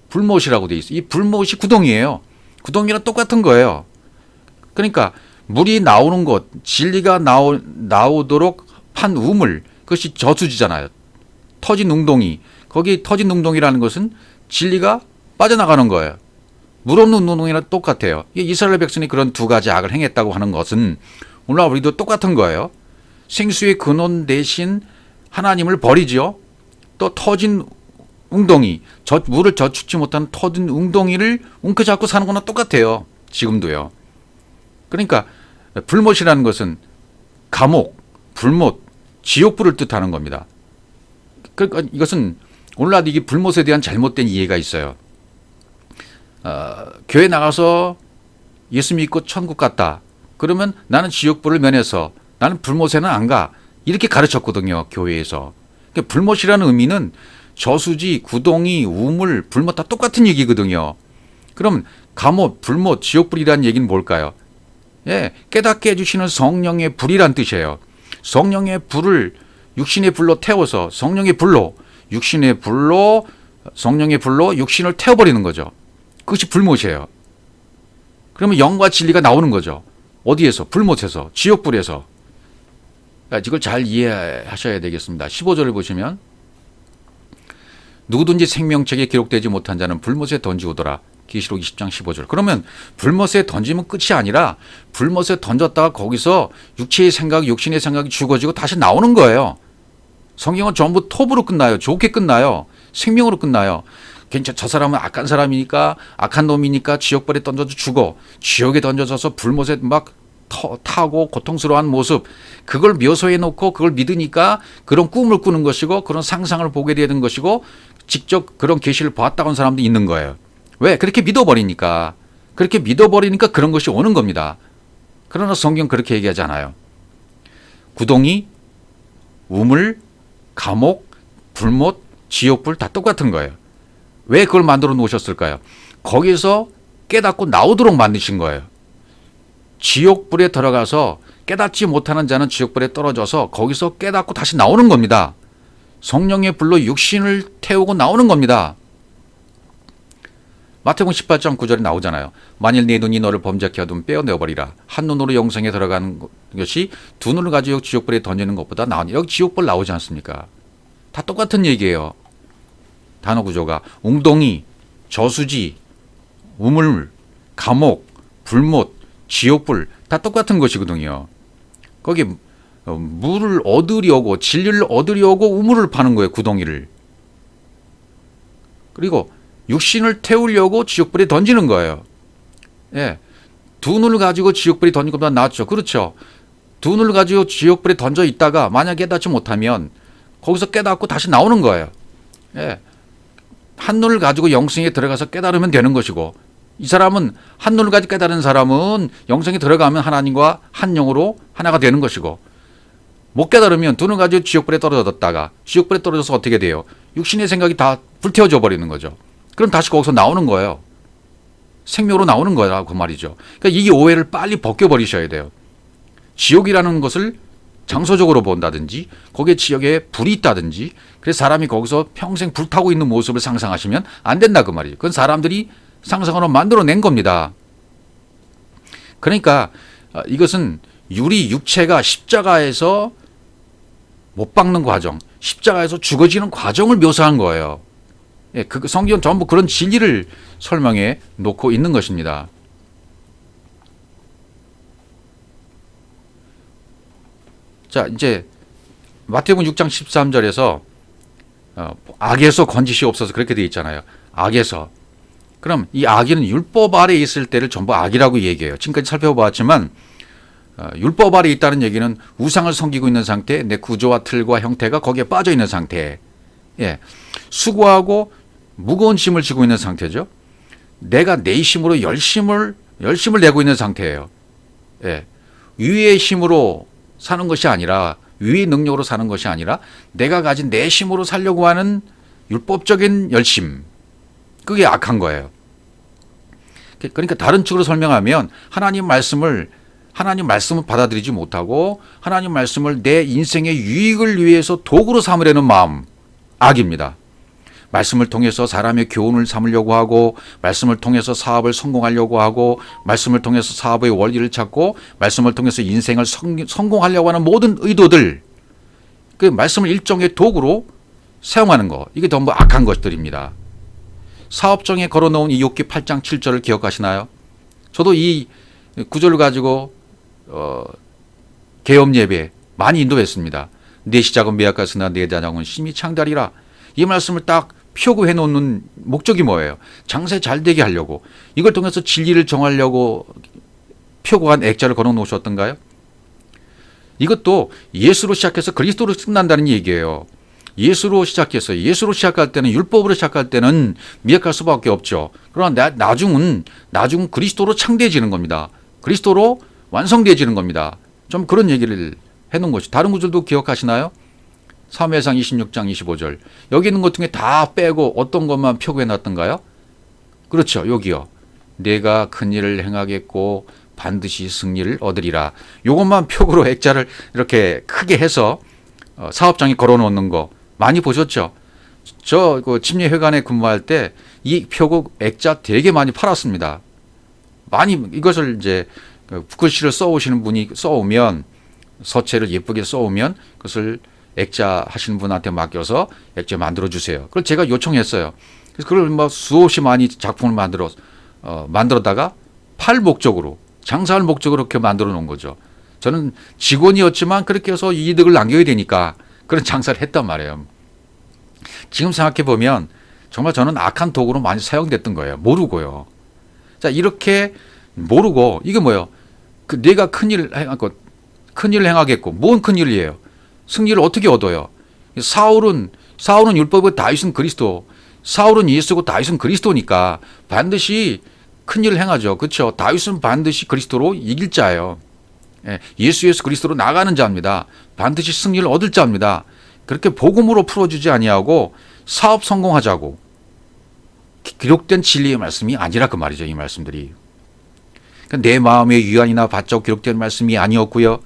Speaker 1: 불못이라고 돼 있어요. 이 불못이 구덩이에요. 구덩이랑 똑같은 거예요. 그러니까 물이 나오는 곳, 진리가 나오도록 판 우물, 그것이 저수지잖아요. 터진 웅덩이. 거기 터진 웅덩이라는 것은 진리가 빠져나가는 거예요. 물 없는 웅덩이랑 똑같아요. 이스라엘 백성이 그런 두 가지 악을 행했다고 하는 것은 오늘 우리도 똑같은 거예요. 생수의 근원 대신 하나님을 버리죠. 또 터진 웅덩이, 물을 저축지 못한 터진 웅덩이를 움켜잡고 사는 거나 똑같아요. 지금도요. 그러니까 불못이라는 것은 감옥, 불못, 지옥불을 뜻하는 겁니다. 그러니까 이것은 오늘날 이게 불못에 대한 잘못된 이해가 있어요. 교회 나가서 예수 믿고 천국 갔다. 그러면 나는 지옥불을 면해서 나는 불못에는 안 가. 이렇게 가르쳤거든요. 교회에서. 그러니까 불못이라는 의미는 저수지, 구덩이, 우물, 불못 다 똑같은 얘기거든요. 그럼 감옥, 불못, 지옥불이라는 얘기는 뭘까요? 예, 깨닫게 해주시는 성령의 불이란 뜻이에요. 성령의 불을 육신의 불로 태워서 성령의 불로 육신을 태워버리는 거죠. 그것이 불못이에요. 그러면 영과 진리가 나오는 거죠. 어디에서? 불못에서, 지옥불에서. 이걸 잘 이해하셔야 되겠습니다. 15절을 보시면 누구든지 생명책에 기록되지 못한 자는 불못에 던지우더라. 계시록 20장 15절. 그러면 불못에 던지면 끝이 아니라 불못에 던졌다가 거기서 육신의 생각이 죽어지고 다시 나오는 거예요. 성경은 전부 톱으로 끝나요. 좋게 끝나요. 생명으로 끝나요. 저 사람은 악한 사람이니까, 악한 놈이니까 지옥불에 던져서 죽어. 지옥에 던져져서 불못에 막 타고 고통스러워한 모습, 그걸 묘사해 놓고 그걸 믿으니까 그런 꿈을 꾸는 것이고 그런 상상을 보게 되는 것이고 직접 그런 계시를 봤다고 하는 사람도 있는 거예요. 왜? 그렇게 믿어버리니까 그런 것이 오는 겁니다. 그러나 성경 그렇게 얘기하지 않아요. 구덩이, 우물, 감옥, 불못, 지옥불 다 똑같은 거예요. 왜 그걸 만들어 놓으셨을까요? 거기서 깨닫고 나오도록 만드신 거예요. 지옥불에 들어가서 깨닫지 못하는 자는 지옥불에 떨어져서 거기서 깨닫고 다시 나오는 겁니다. 성령의 불로 육신을 태우고 나오는 겁니다. 마태복음 18장 9절에 나오잖아요. 만일 네 눈이 너를 범죄케 하든 빼어내어버리라. 한 눈으로 영생에 들어가는 것이 두 눈을 가지고 지옥불에 던지는 것보다 나으니. 여기 지옥불 나오지 않습니까? 다 똑같은 얘기예요. 단어 구조가 웅덩이, 저수지, 우물, 감옥, 불못, 지옥불 다 똑같은 것이거든요. 거기 물을 얻으려고 진리를 얻으려고 우물을 파는 거예요. 구덩이를. 그리고 육신을 태우려고 지옥불에 던지는 거예요. 예, 두 눈을 가지고 지옥불에 던지는 것보다 낫죠. 그렇죠. 두 눈을 가지고 지옥불에 던져 있다가 만약에 깨닫지 못하면 거기서 깨닫고 다시 나오는 거예요. 예, 한 눈을 가지고 영생에 들어가서 깨달으면 되는 것이고, 이 사람은 한 눈을 가지고 깨달은 사람은 영생에 들어가면 하나님과 한 영으로 하나가 되는 것이고, 못 깨달으면 두 눈을 가지고 지옥불에 떨어졌다가 지옥불에 떨어져서 어떻게 돼요? 육신의 생각이 다 불태워져 버리는 거죠. 그럼 다시 거기서 나오는 거예요. 생명으로 나오는 거라고 그 말이죠. 그러니까 이 오해를 빨리 벗겨버리셔야 돼요. 지옥이라는 것을 장소적으로 본다든지 거기에 지역에 불이 있다든지 그래서 사람이 거기서 평생 불타고 있는 모습을 상상하시면 안 된다 그 말이죠. 그건 사람들이 상상으로 만들어낸 겁니다. 그러니까 이것은 우리 육체가 십자가에서 못 박는 과정, 십자가에서 죽어지는 과정을 묘사한 거예요. 예, 그 성경은 전부 그런 진리를 설명해 놓고 있는 것입니다. 자, 이제 마태복음 6장 13절에서 악에서 건지시옵소서 그렇게 되어 있잖아요. 악에서. 그럼 이 악에는 율법 아래에 있을 때를 전부 악이라고 얘기해요. 지금까지 살펴보았지만 율법 아래에 있다는 얘기는 우상을 섬기고 있는 상태, 내 구조와 틀과 형태가 거기에 빠져 있는 상태. 예, 수고하고 무거운 짐을 지고 있는 상태죠. 내가 내 힘으로 열심을 내고 있는 상태예요. 예, 위의 힘으로 사는 것이 아니라 위의 능력으로 사는 것이 아니라 내가 가진 내 힘으로 살려고 하는 율법적인 열심. 그게 악한 거예요. 그러니까 다른 측으로 설명하면 하나님 말씀을 받아들이지 못하고 하나님 말씀을 내 인생의 유익을 위해서 도구로 삼으려는 마음, 악입니다. 말씀을 통해서 사람의 교훈을 삼으려고 하고 말씀을 통해서 사업을 성공하려고 하고 말씀을 통해서 사업의 원리를 찾고 말씀을 통해서 인생을 성공하려고 하는 모든 의도들, 그 말씀을 일종의 도구로 사용하는 거, 이게 전부 악한 것들입니다. 사업정에 걸어놓은 이 욥기 8장 7절을 기억하시나요? 저도 이 구절을 가지고 개업 예배 많이 인도했습니다. 내 시작은 미약하으나 내 자정은 심히 창달이라. 이 말씀을 딱 표구해 놓는 목적이 뭐예요? 장세 잘 되게 하려고, 이걸 통해서 진리를 정하려고 표구한 액자를 걸어 놓으셨던가요? 이것도 예수로 시작해서 그리스도로 끝난다는 얘기예요. 예수로 시작했어요. 예수로 시작할 때는, 율법으로 시작할 때는 미약할 수밖에 없죠. 그러나 나중은 그리스도로 창대해지는 겁니다. 그리스도로 완성되어지는 겁니다. 좀 그런 얘기를 해놓은 것이. 다른 구절도 기억하시나요? 사무엘상 26장 25절. 여기 있는 것 중에 다 빼고 어떤 것만 표구해 놨던가요? 그렇죠. 여기요. 내가 큰 일을 행하겠고 반드시 승리를 얻으리라. 이것만 표구로 액자를 이렇게 크게 해서 사업장에 걸어 놓는 거 많이 보셨죠? 저 침례회관에 근무할 때 이 표구 액자 되게 많이 팔았습니다. 많이 이것을 이제 글씨를 써오시는 분이 써오면, 서체를 예쁘게 써오면 그것을 액자 하시는 분한테 맡겨서 액자 만들어 주세요. 그걸 제가 요청했어요. 그래서 그걸 뭐 수없이 많이 작품을 만들었다가 팔 목적으로, 장사할 목적으로 이렇게 만들어 놓은 거죠. 저는 직원이었지만 그렇게 해서 이득을 남겨야 되니까 그런 장사를 했단 말이에요. 지금 생각해 보면 정말 저는 악한 도구로 많이 사용됐던 거예요. 모르고요. 자, 이렇게 모르고, 이게 뭐예요? 내가 큰일을 행하겠고, 뭔 큰일이에요? 승리를 어떻게 얻어요? 사울은 율법이고 다윗은 그리스도, 사울은 예수고 다윗은 그리스도니까 반드시 큰일을 행하죠. 그렇죠? 다윗은 반드시 그리스도로 이길 자예요. 예수 그리스도로 나가는 자입니다. 반드시 승리를 얻을 자입니다. 그렇게 복음으로 풀어주지 아니하고 사업 성공하자고 기록된 진리의 말씀이 아니라 그 말이죠. 이 말씀들이. 내 마음의 유한이나 바짝 기록된 말씀이 아니었고요.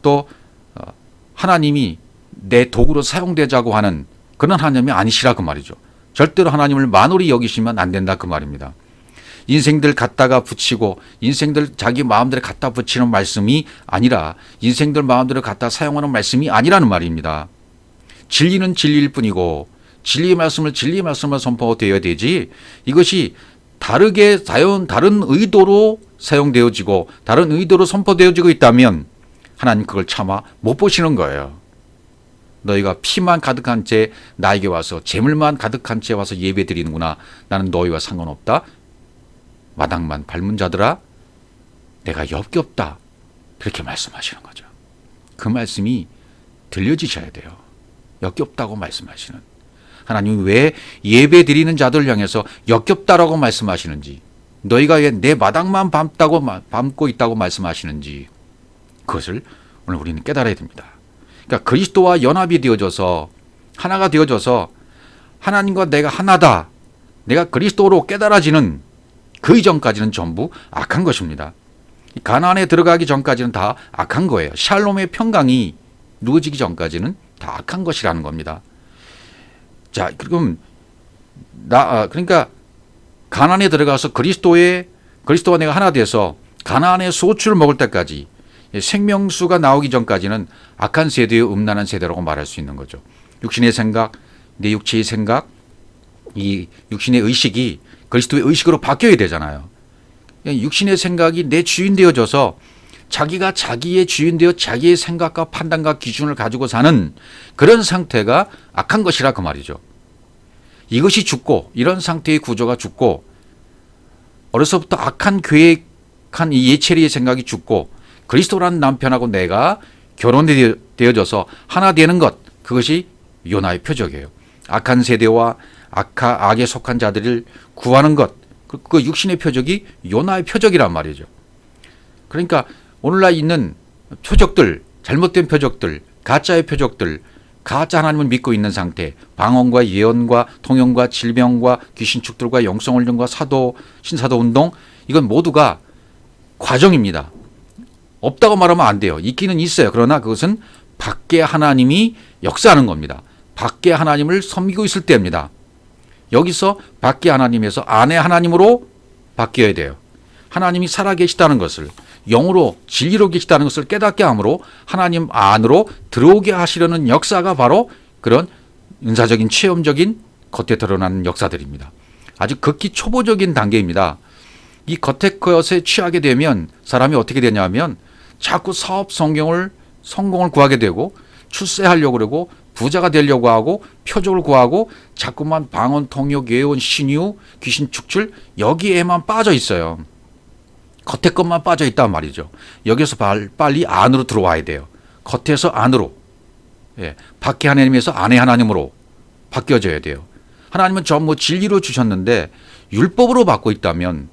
Speaker 1: 또 하나님이 내 도구로 사용되자고 하는 그런 하나님이 아니시라 그 말이죠. 절대로 하나님을 만홀히 여기시면 안 된다 그 말입니다. 인생들 갖다가 붙이고 인생들 자기 마음대로 갖다 붙이는 말씀이 아니라 인생들 마음대로 갖다 사용하는 말씀이 아니라는 말입니다. 진리는 진리일 뿐이고 진리의 말씀을 선포되어야 되지, 이것이 다르게 다른 의도로 사용되어지고 다른 의도로 선포되어지고 있다면 하나님 그걸 차마 못 보시는 거예요. 너희가 피만 가득한 채 나에게 와서 재물만 가득한 채 와서 예배 드리는구나. 나는 너희와 상관없다. 마당만 밟은 자들아 내가 역겹다. 그렇게 말씀하시는 거죠. 그 말씀이 들려지셔야 돼요. 역겹다고 말씀하시는 하나님이 왜 예배 드리는 자들 향해서 역겹다라고 말씀하시는지, 너희가 왜 내 마당만 밟고 있다고 말씀하시는지, 그것을 오늘 우리는 깨달아야 됩니다. 그러니까 그리스도와 연합이 되어져서 하나가 되어져서 하나님과 내가 하나다, 내가 그리스도로 깨달아지는 그 이전까지는 전부 악한 것입니다. 가나안에 들어가기 전까지는 다 악한 거예요. 샬롬의 평강이 이루어지기 전까지는 다 악한 것이라는 겁니다. 자, 그러니까 가나안에 들어가서 그리스도와 내가 하나 돼서 가나안의 소출을 먹을 때까지, 생명수가 나오기 전까지는 악한 세대의 음란한 세대라고 말할 수 있는 거죠. 육신의 생각, 내 육체의 생각, 이 육신의 의식이 그리스도의 의식으로 바뀌어야 되잖아요. 육신의 생각이 내 주인 되어져서 자기가 자기의 주인 되어 자기의 생각과 판단과 기준을 가지고 사는 그런 상태가 악한 것이라 그 말이죠. 이것이 죽고, 이런 상태의 구조가 죽고, 어려서부터 악한 계획한 이 예체리의 생각이 죽고, 그리스도라는 남편하고 내가 결혼되어져서 하나 되는 것, 그것이 요나의 표적이에요. 악한 세대와 악에 속한 자들을 구하는 것, 그 육신의 표적이 요나의 표적이란 말이죠. 그러니까 오늘날 있는 표적들, 잘못된 표적들, 가짜의 표적들, 가짜 하나님을 믿고 있는 상태, 방언과 예언과 통역과 질병과 귀신 축들과 영성 훈련과 신사도 운동, 이건 모두가 과정입니다. 없다고 말하면 안 돼요. 있기는 있어요. 그러나 그것은 밖에 하나님이 역사하는 겁니다. 밖에 하나님을 섬기고 있을 때입니다. 여기서 밖에 하나님에서 안에 하나님으로 바뀌어야 돼요. 하나님이 살아계시다는 것을, 영으로 진리로 계시다는 것을 깨닫게 함으로 하나님 안으로 들어오게 하시려는 역사가 바로 그런 은사적인 체험적인 겉에 드러나는 역사들입니다. 아주 극히 초보적인 단계입니다. 이 겉에 것에 취하게 되면 사람이 어떻게 되냐면 자꾸 사업 성공을 구하게 되고, 출세하려고 그러고, 부자가 되려고 하고, 표적을 구하고, 자꾸만 방언, 통역, 예언, 신유, 귀신 축출, 여기에만 빠져 있어요. 겉에 것만 빠져 있단 말이죠. 여기서 빨리 안으로 들어와야 돼요. 겉에서 안으로, 밖에 하나님에서 안에 하나님으로 바뀌어져야 돼요. 하나님은 전부 진리로 주셨는데 율법으로 받고 있다면,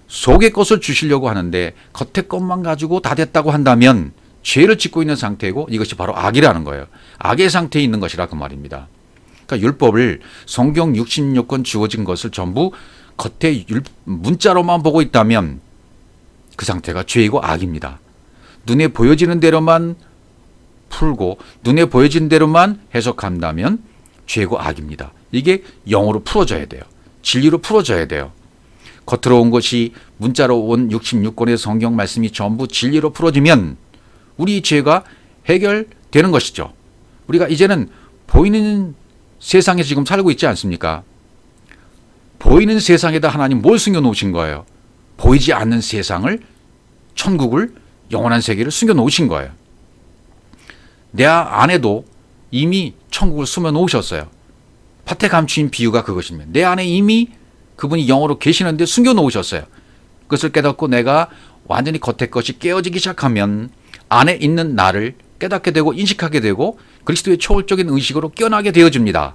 Speaker 1: 속의 것을 주시려고 하는데 겉의 것만 가지고 다 됐다고 한다면 죄를 짓고 있는 상태이고, 이것이 바로 악이라는 거예요. 악의 상태에 있는 것이라 그 말입니다. 그러니까 율법을, 성경 66권 주어진 것을 전부 겉에 문자로만 보고 있다면 그 상태가 죄이고 악입니다. 눈에 보여지는 대로만 풀고 눈에 보여지는 대로만 해석한다면 죄고 악입니다. 이게 영으로 풀어져야 돼요. 진리로 풀어져야 돼요. 겉으로 온 것이, 문자로 온 66권의 성경 말씀이 전부 진리로 풀어지면 우리 죄가 해결되는 것이죠. 우리가 이제는 보이는 세상에 지금 살고 있지 않습니까? 보이는 세상에다 하나님 뭘 숨겨놓으신 거예요? 보이지 않는 세상을, 천국을, 영원한 세계를 숨겨놓으신 거예요. 내 안에도 이미 천국을 숨겨놓으셨어요. 밭에 감추인 비유가 그것입니다. 내 안에 이미 그분이 영으로 계시는데 숨겨놓으셨어요. 그것을 깨닫고 내가 완전히 겉의 것이 깨어지기 시작하면 안에 있는 나를 깨닫게 되고 인식하게 되고 그리스도의 초월적인 의식으로 깨어나게 되어집니다.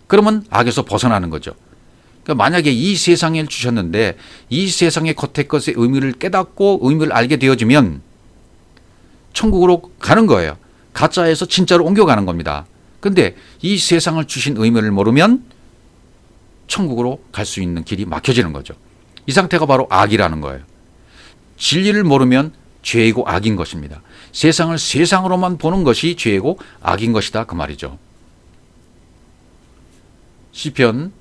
Speaker 1: 그러면 악에서 벗어나는 거죠. 그러니까 만약에 이 세상을 주셨는데 이 세상의 겉의 것의 의미를 깨닫고 의미를 알게 되어지면 천국으로 가는 거예요. 가짜에서 진짜로 옮겨가는 겁니다. 근데 이 세상을 주신 의미를 모르면 천국으로 갈 수 있는 길이 막혀지는 거죠. 이 상태가 바로 악이라는 거예요. 진리를 모르면 죄이고 악인 것입니다. 세상을 세상으로만 보는 것이 죄이고 악인 것이다 그 말이죠. 시편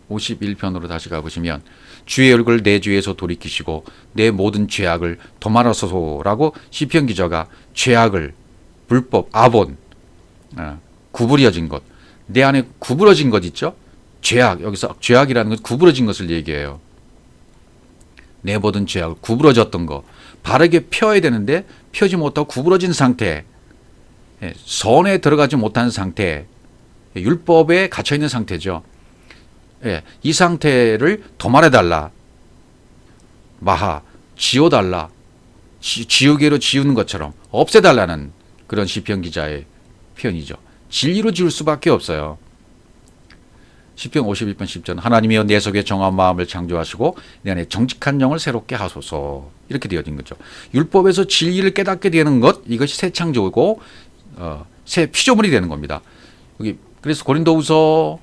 Speaker 1: 51편으로 다시 가보시면 주의 얼굴을 내 죄에서 돌이키시고 내 모든 죄악을 도말하소서라고 시편 기자가 죄악을 불법, 아본, 구부러진 것, 내 안에 구부러진 것 있죠? 죄악, 여기서 죄악이라는 건 구부러진 것을 얘기해요. 내 모든 죄악을 구부러졌던 거 바르게 펴야 되는데 펴지 못하고 구부러진 상태, 선에 들어가지 못한 상태, 율법에 갇혀있는 상태죠. 이 상태를 도말해달라, 마하, 지워달라, 지우개로 지우는 것처럼 없애달라는 그런 시편 기자의 표현이죠. 진리로 지울 수밖에 없어요. 시편 51편 10절 하나님이여 내 속에 정한 마음을 창조하시고 내 안에 정직한 영을 새롭게 하소서 이렇게 되어진 거죠. 율법에서 진리를 깨닫게 되는 것 이것이 새 창조고 새 피조물이 되는 겁니다. 여기 그래서 고린도후서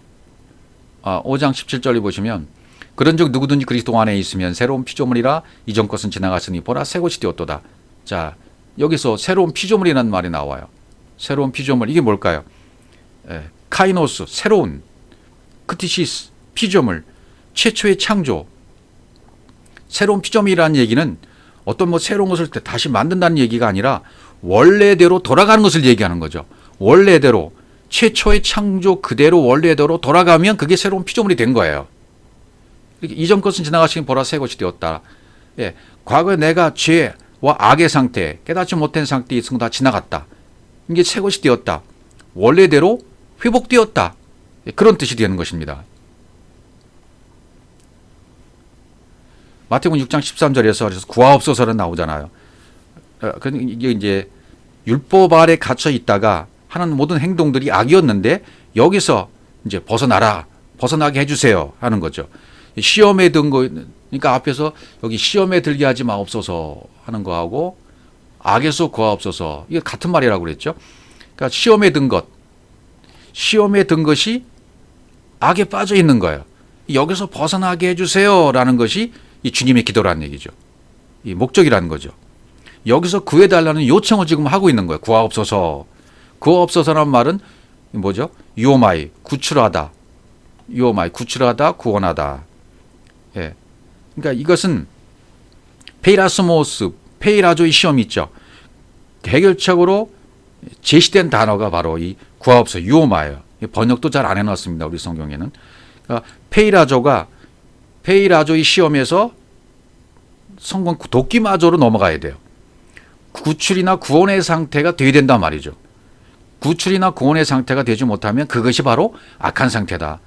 Speaker 1: 5장 17절에 보시면 그런즉 누구든지 그리스도 안에 있으면 새로운 피조물이라 이전 것은 지나갔으니 보라 새 것이 되었도다. 자 여기서 새로운 피조물이라는 말이 나와요. 새로운 피조물 이게 뭘까요? 카이노스 새로운 크티시스 피조물 최초의 창조 새로운 피조물이라는 얘기는 어떤 뭐 새로운 것을 다시 만든다는 얘기가 아니라 원래대로 돌아가는 것을 얘기하는 거죠. 원래대로 최초의 창조 그대로 원래대로 돌아가면 그게 새로운 피조물이 된 거예요. 이전 것은 지나가시니 보라 새 것이 되었다. 과거에 내가 죄와 악의 상태 깨닫지 못한 상태에 있은 거 다 지나갔다. 이게 새 것이 되었다. 원래대로 회복되었다. 그런 뜻이 되는 것입니다. 마태복음 6장 13절에서 그래서 구하옵소서는 나오잖아요. 이게 이제 율법 아래 갇혀 있다가 하는 모든 행동들이 악이었는데 여기서 이제 벗어나게 해주세요 하는 거죠. 시험에 든 거, 그러니까 앞에서 여기 시험에 들게 하지 마옵소서 하는 거하고 악에서 구하옵소서 이게 같은 말이라고 그랬죠. 그러니까 시험에 든 것이 악에 빠져 있는 거예요. 여기서 벗어나게 해주세요라는 것이 이 주님의 기도라는 얘기죠. 이 목적이라는 거죠. 여기서 구해달라는 요청을 지금 하고 있는 거예요. 구하옵소서. 구하옵소서라는 말은 뭐죠? 유오마이 구출하다. 유오마이 구출하다 구원하다. 그러니까 이것은 페이라스모스 페이라조의 시험이 있죠. 해결책으로 제시된 단어가 바로 이 구하옵소서 유오마예요. 번역도 잘 안 해놨습니다. 우리 성경에는. 그러니까 페이라조의 시험에서 성공 도끼마저로 넘어가야 돼요. 구출이나 구원의 상태가 돼야 된단 말이죠. 구출이나 구원의 상태가 되지 못하면 그것이 바로 악한 상태다.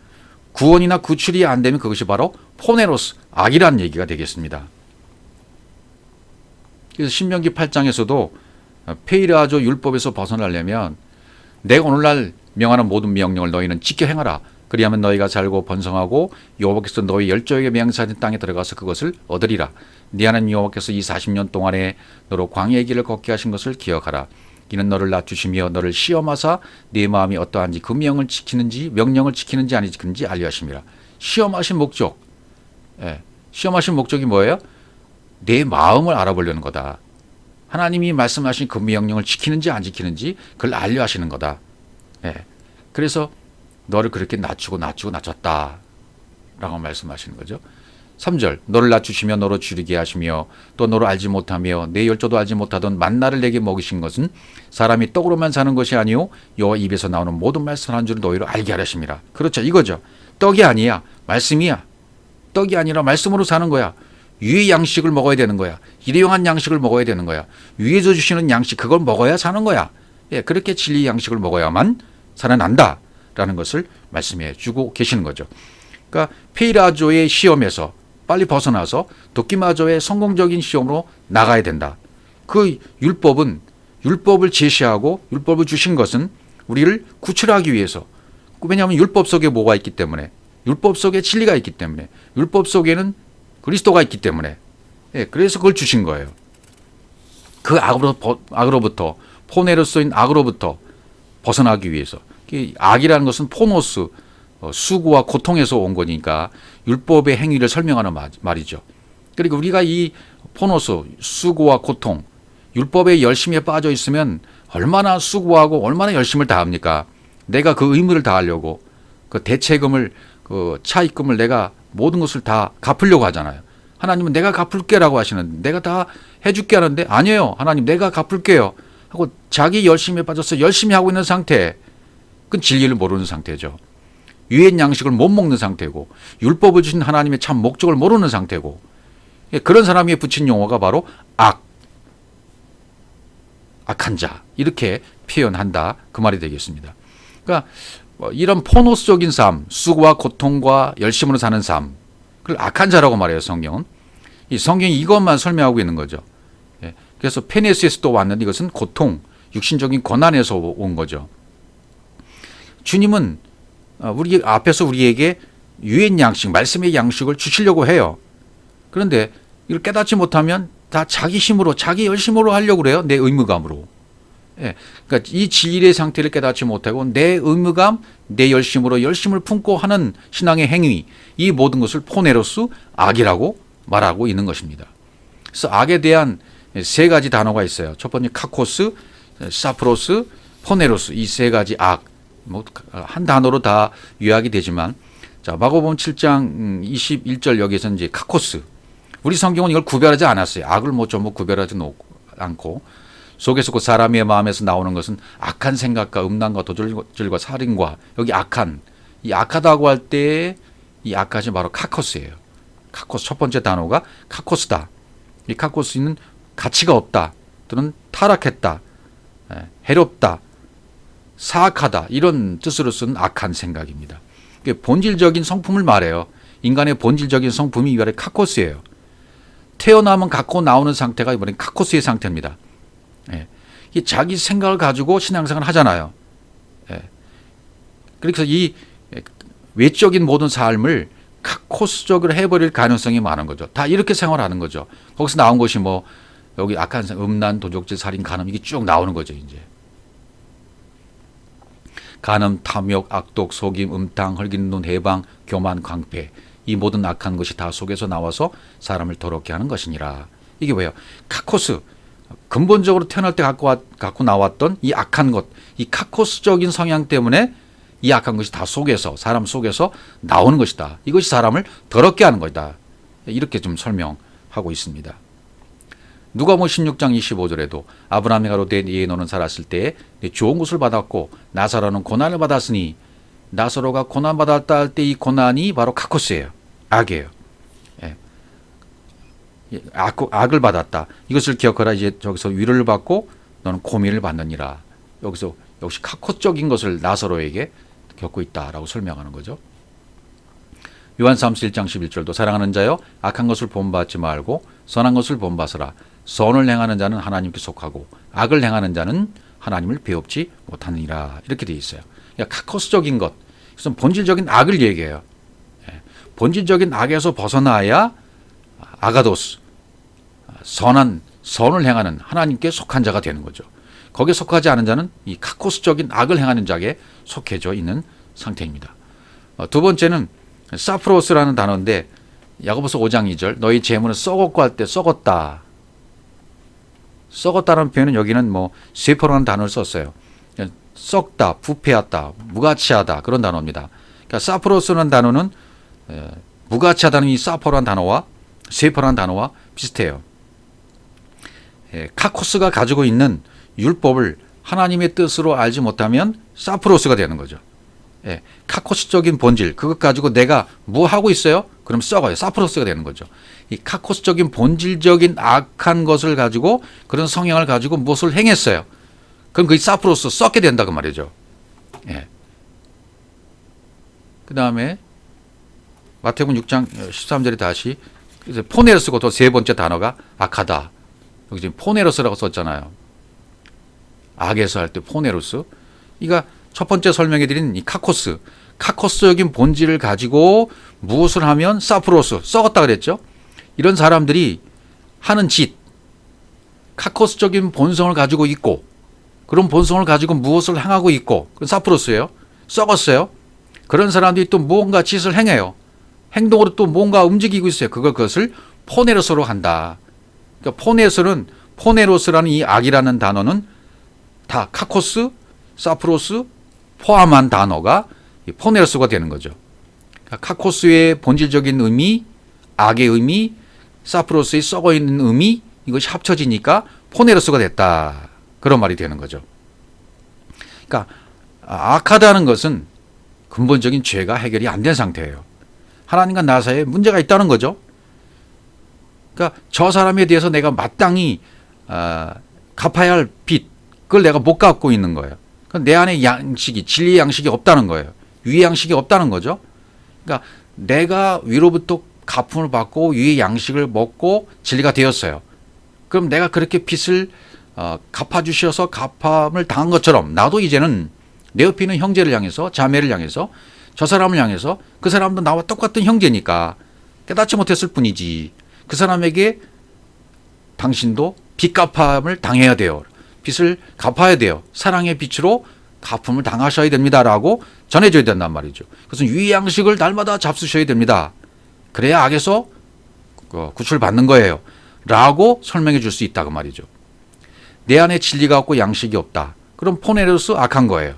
Speaker 1: 구원이나 구출이 안 되면 그것이 바로 포네로스, 악이라는 얘기가 되겠습니다. 그래서 신명기 8장에서도 페이라조 율법에서 벗어나려면 내가 오늘날 명하는 모든 명령을 너희는 지켜 행하라. 그리하면 너희가 살고 번성하고 여호와께서 너희 열조에게 맹세하신 땅에 들어가서 그것을 얻으리라. 네 하나님 여호와께서 이 40년 동안에 너로 광야의 길을 걷게 하신 것을 기억하라. 이는 너를 낮추시며 너를 시험하사 네 마음이 어떠한지 그 명령을 지키는지 아니 지키는지 알려하심이라. 시험하신 목적. 시험하신 목적이 뭐예요? 내 마음을 알아보려는 거다. 하나님이 말씀하신 그 명령을 지키는지 안 지키는지 그걸 알려하시는 거다. 그래서 너를 그렇게 낮췄다 라고 말씀하시는 거죠. 3절 너를 낮추시며 너로 줄이게 하시며 또 너로 알지 못하며 내 열조도 알지 못하던 만나를 내게 먹이신 것은 사람이 떡으로만 사는 것이 아니요 여호와 입에서 나오는 모든 말씀을 한 줄을 너희로 알게 하려심이라. 그렇죠. 이거죠. 떡이 아니야. 말씀이야. 떡이 아니라 말씀으로 사는 거야. 위의 양식을 먹어야 되는 거야. 일회용한 양식을 먹어야 되는 거야. 위에서 주시는 양식 그걸 먹어야 사는 거야. 그렇게 진리 양식을 먹어야만 살아난다라는 것을 말씀해 주고 계시는 거죠. 그러니까 페이라조의 시험에서 빨리 벗어나서 도끼마저의 성공적인 시험으로 나가야 된다. 그 율법을 제시하고 율법을 주신 것은 우리를 구출하기 위해서. 왜냐하면 율법 속에 뭐가 있기 때문에, 율법 속에 진리가 있기 때문에, 율법 속에는 그리스도가 있기 때문에, 그래서 그걸 주신 거예요. 그 악으로부터 포네로스인 악으로부터 벗어나기 위해서. 악이라는 것은 포노스, 수고와 고통에서 온 거니까 율법의 행위를 설명하는 말이죠. 그리고 우리가 이 포노스, 수고와 고통, 율법의 열심에 빠져 있으면 얼마나 수고하고 얼마나 열심을 다합니까? 내가 그 의무를 다하려고 그 대체금을, 그 차입금을 내가 모든 것을 다 갚으려고 하잖아요. 하나님은 내가 갚을게라고 하시는데, 내가 다 해줄게 하는데, 아니에요. 하나님 내가 갚을게요 하고 자기 열심에 빠져서 열심히 하고 있는 상태, 그건 진리를 모르는 상태죠. 유엔 양식을 못 먹는 상태고, 율법을 주신 하나님의 참 목적을 모르는 상태고, 그런 사람이 붙인 용어가 바로 악한 자, 이렇게 표현한다, 그 말이 되겠습니다. 그러니까 이런 포노스적인 삶, 수고와 고통과 열심으로 사는 삶, 그걸 악한 자라고 말해요, 성경은. 이 성경이 이것만 설명하고 있는 거죠. 그래서 페네스에서 또 왔는데, 이것은 고통, 육신적인 고난에서 온 거죠. 주님은 우리 앞에서 우리에게 유엔 양식, 말씀의 양식을 주시려고 해요. 그런데 이걸 깨닫지 못하면 다 자기 힘으로, 자기 열심으로 하려고 그래요. 내 의무감으로. 그러니까 이 진리의 상태를 깨닫지 못하고 내 의무감, 내 열심으로 열심을 품고 하는 신앙의 행위, 이 모든 것을 포네로스, 악이라고 말하고 있는 것입니다. 그래서 악에 대한 세 가지 단어가 있어요. 첫 번째 카코스, 사프로스, 포네로스, 이 세 가지 악. 뭐 한 단어로 다 요약이 되지만, 자, 마가복음 7장 21절 여기에서 이제 카코스. 우리 성경은 이걸 구별하지 않았어요. 악을 뭐 전부 구별하지 않고, 속에서 그 사람의 마음에서 나오는 것은 악한 생각과 음란과 도적질과 살인과, 여기 악한, 이 악하다고 할 때 이 악하지 바로 카코스예요. 카코스, 첫 번째 단어가 카코스다. 이 카코스는 가치가 없다, 또는 타락했다, 해롭다, 사악하다, 이런 뜻으로 쓴 악한 생각입니다. 본질적인 성품을 말해요. 인간의 본질적인 성품이 이번에 카코스예요. 태어나면 갖고 나오는 상태가 이번엔 카코스의 상태입니다. 자기 생각을 가지고 신앙생활을 하잖아요. 그래서 이 외적인 모든 삶을 카코스적으로 해버릴 가능성이 많은 거죠. 다 이렇게 생활하는 거죠. 거기서 나온 것이 뭐 여기 악한 음란, 도적질, 살인, 간음, 이게 쭉 나오는 거죠. 이제 간음, 탐욕, 악독, 속임, 음탕, 헐긴 눈, 해방, 교만, 광패, 이 모든 악한 것이 다 속에서 나와서 사람을 더럽게 하는 것이니라. 이게 왜요? 카코스, 근본적으로 태어날 때 갖고 나왔던 이 악한 것, 이 카코스적인 성향 때문에 이 악한 것이 다 속에서, 사람 속에서 나오는 것이다. 이것이 사람을 더럽게 하는 것이다. 이렇게 좀 설명하고 있습니다. 누가복음 16장 25절에도 아브라함이 가로되 네 너는 살았을 때에 좋은 것을 받았고 나사로는 고난을 받았으니, 나사로가 고난 받았다 할 때 이 고난이 바로 카코스예요. 악이에요. 악을 받았다. 이것을 기억하라. 이제 저기서 위로를 받고 너는 고민을 받느니라. 여기서 역시 카코적인 것을 나사로에게 겪고 있다라고 설명하는 거죠. 요한3서 1장 11절도 사랑하는 자여 악한 것을 본받지 말고 선한 것을 본받으라. 선을 행하는 자는 하나님께 속하고 악을 행하는 자는 하나님을 배웁지 못하느니라. 이렇게 되어 있어요. 그러니까 카코스적인 것, 그래서 본질적인 악을 얘기해요. 본질적인 악에서 벗어나야 아가도스, 선을 행하는 하나님께 속한 자가 되는 거죠. 거기에 속하지 않은 자는 이 카코스적인 악을 행하는 자에게 속해져 있는 상태입니다. 두 번째는 사프로스라는 단어인데, 야고보서 5장 2절 너희 재물은 썩었고 할 때 썩었다. 썩었다는 표현은 여기는 뭐 세포라는 단어를 썼어요. 썩다, 부패하다, 무가치하다, 그런 단어입니다. 그러니까 사프로스라는 단어는 무가치하다는 이 사포라는 단어와 세포라는 단어와 비슷해요. 카코스가 가지고 있는 율법을 하나님의 뜻으로 알지 못하면 사프로스가 되는 거죠. 카코스적인 본질, 그것 가지고 내가 뭐 하고 있어요? 그럼 썩어요. 사프로스가 되는 거죠. 이 카코스적인 본질적인 악한 것을 가지고, 그런 성향을 가지고 무엇을 행했어요. 그럼 그게 사프로스, 썩게 된다고 말이죠. 그 다음에 마태복음 6장 13절에 다시 포네로스고, 또 세 번째 단어가 악하다. 여기 지금 포네로스라고 썼잖아요. 악에서 할 때 포네로스. 이가 첫 번째 설명해 드린 이 카코스적인 본질을 가지고 무엇을 하면 사프로스, 썩었다 그랬죠. 이런 사람들이 하는 짓, 카코스적인 본성을 가지고 있고, 그런 본성을 가지고 무엇을 행하고 있고, 그건 사프로스예요. 썩었어요. 그런 사람들이 또 무언가 짓을 행해요. 행동으로 또 뭔가 움직이고 있어요. 그것을 포네로스로 한다. 그러니까 포네로스라는 이 악이라는 단어는 다 카코스, 사프로스 포함한 단어가 포네로스가 되는 거죠. 그러니까 카코스의 본질적인 의미, 악의 의미, 사프로스의 썩어 있는 의미, 이것이 합쳐지니까 포네로스가 됐다. 그런 말이 되는 거죠. 그러니까 악하다는 것은 근본적인 죄가 해결이 안 된 상태예요. 하나님과 나 사이에 문제가 있다는 거죠. 그러니까 저 사람에 대해서 내가 마땅히 갚아야 할 빚, 그걸 내가 못 갚고 있는 거예요. 그러니까 내 안에 양식이, 진리의 양식이 없다는 거예요. 위의 양식이 없다는 거죠. 그러니까 내가 위로부터 갚음을 받고 위의 양식을 먹고 진리가 되었어요. 그럼 내가 그렇게 빚을 갚아주셔서 갚음을 당한 것처럼 나도 이제는 내 옆에 있는 형제를 향해서, 자매를 향해서, 저 사람을 향해서, 그 사람도 나와 똑같은 형제니까 깨닫지 못했을 뿐이지, 그 사람에게 당신도 빚 갚음을 당해야 돼요. 빚을 갚아야 돼요. 사랑의 빛으로 갚음을 당하셔야 됩니다라고 전해줘야 된단 말이죠. 그것은 위의 양식을 날마다 잡수셔야 됩니다. 그래야 악에서 구출받는 거예요. 라고 설명해 줄 수 있다 그 말이죠. 내 안에 진리가 없고 양식이 없다. 그럼 포네로스 악한 거예요.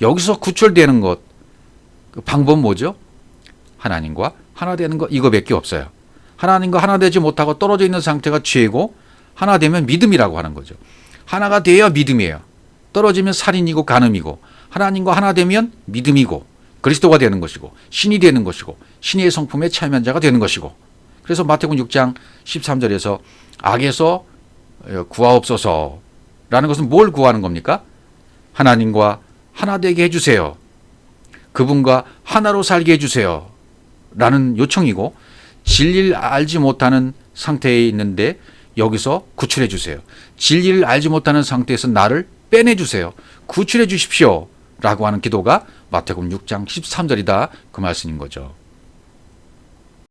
Speaker 1: 여기서 구출되는 것, 그 방법 뭐죠? 하나님과 하나 되는 것, 이거밖에 없어요. 하나님과 하나 되지 못하고 떨어져 있는 상태가 죄고, 하나 되면 믿음이라고 하는 거죠. 하나가 돼야 믿음이에요. 떨어지면 살인이고 간음이고, 하나님과 하나 되면 믿음이고 그리스도가 되는 것이고 신이 되는 것이고 신의 성품에 참여한 자가 되는 것이고. 그래서 마태복음 6장 13절에서 악에서 구하옵소서라는 것은 뭘 구하는 겁니까? 하나님과 하나 되게 해주세요. 그분과 하나로 살게 해주세요. 라는 요청이고, 진리를 알지 못하는 상태에 있는데 여기서 구출해 주세요. 진리를 알지 못하는 상태에서 나를 빼내 주세요. 구출해 주십시오. 라고 하는 기도가 마태복음 6장 13절이다. 그 말씀인 거죠.